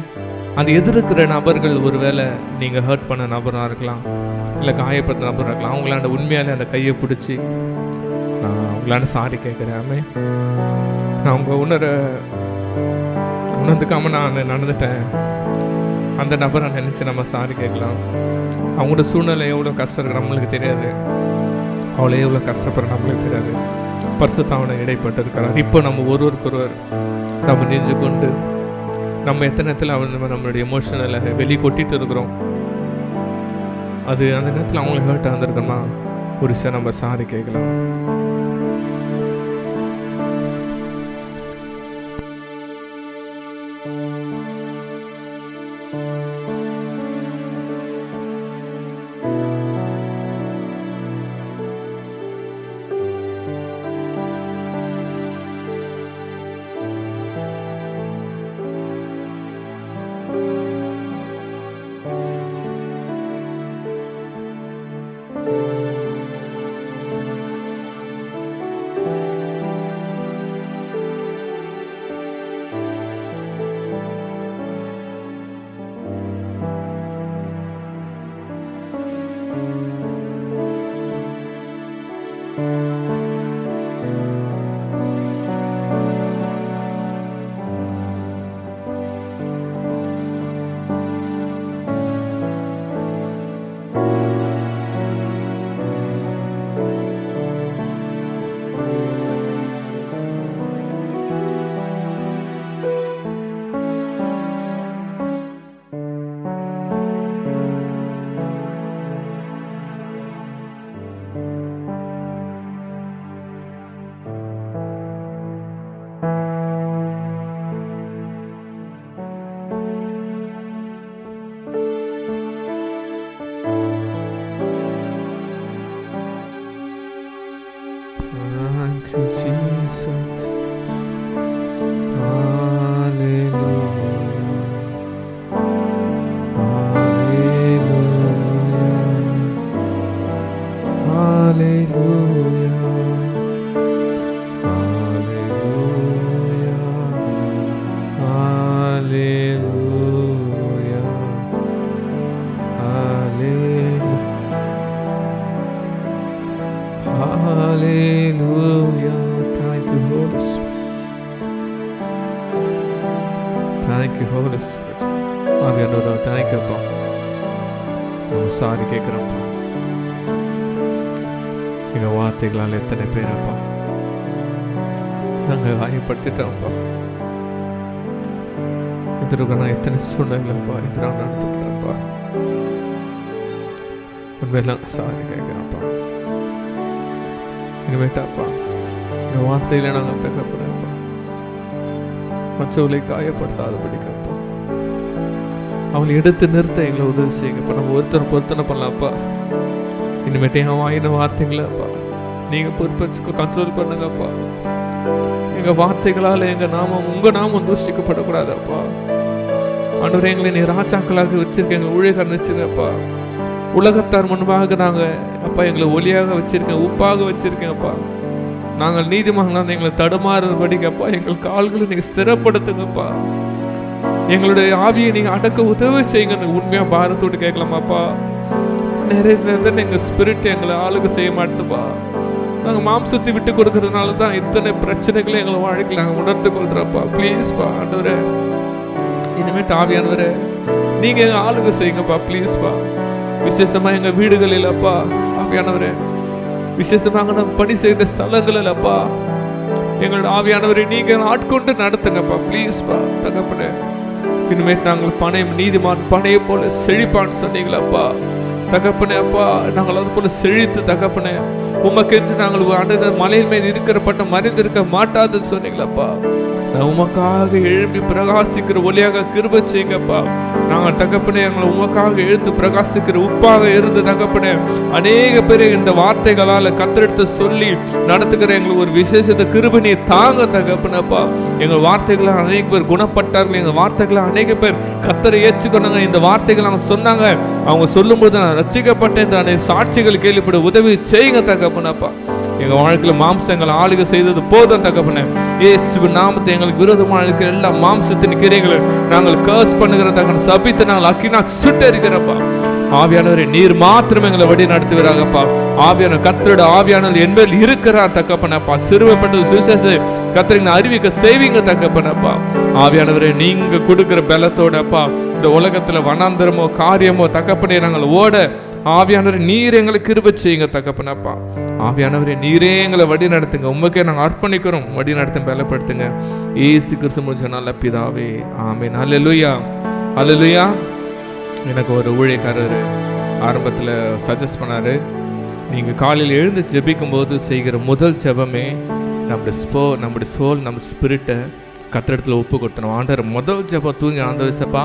அந்த எதிர்க்கிற நபர்கள் ஒருவேளை நீங்கள் ஹர்ட் பண்ண நபராக இருக்கலாம், இல்லை காயப்படுத்த நபராக இருக்கலாம். அவங்களாண்ட உண்மையாலே அந்த கையை பிடிச்சி நான் அவங்களாண்ட சாரி கேட்குறேன். நான் அவங்க உணர்ந்துக்காமல் நான் நடந்துட்டேன். அந்த நபரை நினச்சி நம்ம சாரி கேட்கலாம். அவங்களோட சூழ்நிலை எவ்வளோ கஷ்டம் இருக்குது நம்மளுக்கு தெரியாது, அவ்வளோ எவ்வளோ கஷ்டப்படுற நம்மளுக்கு தெரியாது. பரிசுத்தாவனை இடைப்பட்டு இருக்கிறார். இப்போ நம்ம ஒருவருக்கொருவர் நம்ம நெஞ்சு கொண்டு நம்ம எத்தனை நேரத்தில் அவன் நம்மளுடைய எமோஷனலை வெளியே கொட்டிட்டு இருக்கிறோம். அது அந்த நேரத்தில் அவங்களுக்கு ஹர்ட் ஆகிருக்கோம்னா ஒரு சில நம்ம சாரி கேட்கலாம். Thank you Holy Spirit. ஆவியானவரே தேங்க்யூப்பா. நம்ம சாரி கேட்குறோம்ப்பா. எங்கள் வார்த்தைகளால் எத்தனை பேரப்பா நாங்கள் காயப்படுத்திட்டோம்ப்பா. எதிர்க்க நான் எத்தனை சூழ்நிலைப்பா எதிராக நடத்துக்கிட்டேன்ப்பா. உண்மையெல்லாம் சாரி கேட்குறேன்ப்பா. இனிமேட்டாப்பா இந்த வார்த்தையில நாங்கள் பேக்கப்படப்பா. மற்றவர்களை காயப்படுத்தாதபடிக்கப்பா. அவளை எடுத்து நிறுத்த எங்களை உதவி செய்யுங்கப்பா. நம்ம ஒருத்தர் பொருத்தனை பண்ணலாம்ப்பா. இனிமேட்டு என் வாயின வார்த்தைங்களப்பா நீங்கள் பொறுப்பச்சுக்கோ, கண்ட்ரோல் பண்ணுங்கப்பா. எங்கள் வார்த்தைகளால் எங்கள் நாமம் உங்கள் நாமம் தூஷிக்கப்படக்கூடாதப்பா. ஆண்டவரே, எங்களை நீ ராஜாக்களாக வச்சிருக்க, எங்களை ஊழியக்காரன் வச்சிருக்கப்பா. உலகத்தார் முன்பாக நாங்கள் அப்பா எங்களை ஒளியாக வச்சிருக்கேன், உப்பாக வச்சிருக்கேன்ப்பா. நாங்கள் நீதிமன்றம் எங்களை தடுமாறுபடிக்கப்பா. எங்கள் கால்களை நீங்கள் ஸ்திரப்படுத்துங்கப்பா. எங்களுடைய ஆவியை நீங்கள் அடக்க உதவி செய்யுங்க. உண்மையாக பாரத்தோடு கேட்கலாமாப்பா. நிறைய எங்கள் ஸ்பிரிட் எங்களை ஆளுக செய்ய மாட்டேப்பா. நாங்கள் மாம்சத்தை விட்டு கொடுக்கறதுனால தான் இத்தனை பிரச்சனைகளை எங்களை வாழ்க்கையில் நாங்கள் உணர்ந்து கொள்கிறப்பா. ப்ளீஸ்ப்பா ஆண்டவரே, இனிமேட்டு ஆவியானவரே நீங்கள் எங்கள் ஆளுக செய்யுங்கப்பா. ப்ளீஸ்ப்பா. விசேஷமாக எங்கள் வீடுகளில் அப்பா ஆவியானவரே, விசேஷமாக நம்ம பணி செய்த ஸ்தலங்கள் இல்லப்பா, எங்களோட ஆவியானவரை நீங்கள் ஆட்கொண்டு நடத்துங்கப்பா. ப்ளீஸ்ப்பா தகப்பனே. இனிமேட்டு நாங்கள் பணையம் நீதிமான் பணையை போல செழிப்பான்னு சொன்னீங்களப்பா தகப்பனே. அப்பா நாங்கள் அது போல செழித்து தகப்பனே உமக்கென்று நாங்கள் ஆண்டு மலையின் மீது இருக்கிறப்பட்ட மறைந்திருக்க மாட்டாதுன்னு சொன்னீங்களப்பா. நான் உமக்காக எழும்பி பிரகாசிக்கிற ஒளியாக கிருபை செய்யுங்கப்பா. நாங்கள் தகப்பனே எங்களை உமக்காக எழுந்து பிரகாசிக்கிற உப்பாக இருந்து தகப்பனே அநேக பேரை இந்த வார்த்தைகளால் கத்தெடுத்து சொல்லி நடத்துகிற எங்களுக்கு ஒரு விசேஷத்தை கிருபை நீ தாங்க தகப்பனப்பா. எங்கள் வார்த்தைகளால் அநேக பேர் குணப்பட்டார்கள். எங்கள் வார்த்தைகளால் அநேக பேர் கத்தரை ஏற்றுக்கொண்டாங்க. இந்த வார்த்தைகள் அவங்க சொன்னாங்க. அவங்க சொல்லும்போது நான் ரட்சிக்கப்பட்டேன் என்ற அநேக சாட்சிகள் கேள்விப்பட உதவி செய்யுங்க தகப்பனப்பா. எங்கள் வாழ்க்கையில் மாம்சங்களை ஆளுகை செய்தது போதும் தகப்பனே. இயேசு நாமத்தை எங்களுக்கு விரோதமாக இருக்கிற எல்லா மாம்சத்தின் கிரைகளை நாங்கள் கர்ஸ் பண்ணுகிற தகவல் சபித்து நாங்கள் அக்கினா சுட்டரிக்கிறப்பா. ஆவியானவரை நீர் மாத்திரம் எங்களை வழி நடத்துகிறாங்கப்பா. ஆவியான கத்தரோட ஆவியானவர் என்பதில் இருக்கிறார் தகப்பனப்பா. சிறுவப்பட்ட சுவிசேஷத்தை கத்தரிங்க அறிவிக்க செய்வீங்க தகப்பனப்பா. ஆவியானவரை நீங்க கொடுக்கிற பலத்தோடப்பா இந்த உலகத்துல வனாந்தரமோ காரியமோ தகப்பனே நாங்கள் ஓட ஆவியானவரை நீர் எங்களை கிருபை செய்யுங்க தகப்பனப்பா. ஆவியானவரை நீரே எங்களை வழி நடத்துங்க. உமக்கே நாங்கள் அர்ப்பணிக்கிறோம். வழி நடத்த பலப்படுத்துங்க. இயேசு கிறிஸ்து முடிஞ்ச நல்ல பிதாவே, ஆமென். ஹல்லேலூயா, ஹல்லேலூயா. எனக்கு ஒரு ஊழியக்காரர் ஆரம்பத்தில் சஜஸ்ட் பண்ணார், நீங்கள் காலையில் எழுந்து ஜெபிக்கும் போது செய்கிற முதல் ஜெபமே நம்முடைய சோல் நம்ம ஸ்பிரிட்டை கத்திரத்தில் ஒப்பு கொடுத்தணும். ஆண்டவர் முதல் ஜெபம் தூங்கி ஆண்டவசப்பா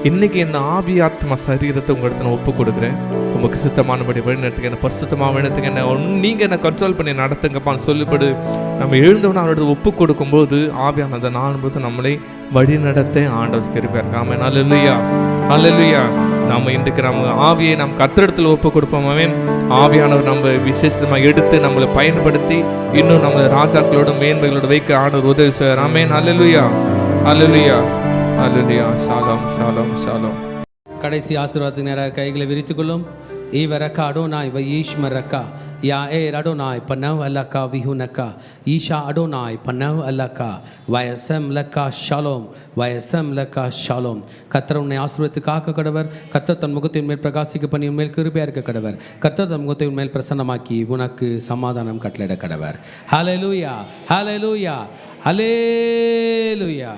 இன்னைக்கு என்ன ஆவி ஆத்மா சரீரத்தை உங்களிடத்துல நான் ஒப்பு கொடுக்குறேன். உங்களுக்கு சித்தமானபடி வழி நடத்துங்க, என்ன பரிசுத்தமாக வழிநடத்துங்க, என்ன நீங்கள் என்ன கண்ட்ரோல் பண்ணி நடத்துங்கப்பான்னு சொல்லிப்படு. நம்ம எழுந்தவன அவரோட ஒப்பு கொடுக்கும்போது ஆவியானதை நானும்போது நம்மளை வழி நடத்த ஆண்டவர் கிருபையா இருக்கு. ஆமென். ஹல்லேலூயா, ஹல்லேலூயா. நம்ம இன்றைக்கு நம்ம ஆவியை நாம் கத்திரத்தில் ஒப்பு கொடுப்போம். ஆமென். ஆவியானவர் நம்ம விசேஷமாக எடுத்து நம்மளை பயன்படுத்தி இன்னும் நம்ம ராஜாக்களோட மேன்மைகளோட வைக்க ஆண்டவர் உதவி செய்வார். ஆமென். ஹல்லேலூயா, ஹல்லேலூயா, ஹல்லேலூயா. ஷாலோம், ஷாலோம், ஷாலோம். கடைசி ஆசீர்வாதத்துக்கு நேராக கைகளை விரித்துக் கொள்ளும். ஈவரக்கா அடோனாய் வயீஷ்மரக்கா யா ஏர் அடோனாய் பன்னவ் அல்லக்கா விஹுனக்கா ஈஷா அடோனாய் பன்னவ் அல்லக்கா வயசம் லக்கா ஷாலோம், வயசம் லக்கா ஷாலோம். கர்த்தர் உன்னை ஆசீர்வதித்து காக்க கடவர். கர்த்தர் தன் முகத்தின் மேல் பிரகாசிக்க பண்ணி உன்மேல் கிருபையா இருக்க கடவர். கர்த்தர் தன் முகத்தை உன்மேல் பிரசன்னமாக்கி உனக்கு சமாதானம் கட்டளையிட கடவர். ஹல்லேலூயா, ஹல்லேலூயா, ஹல்லேலூயா.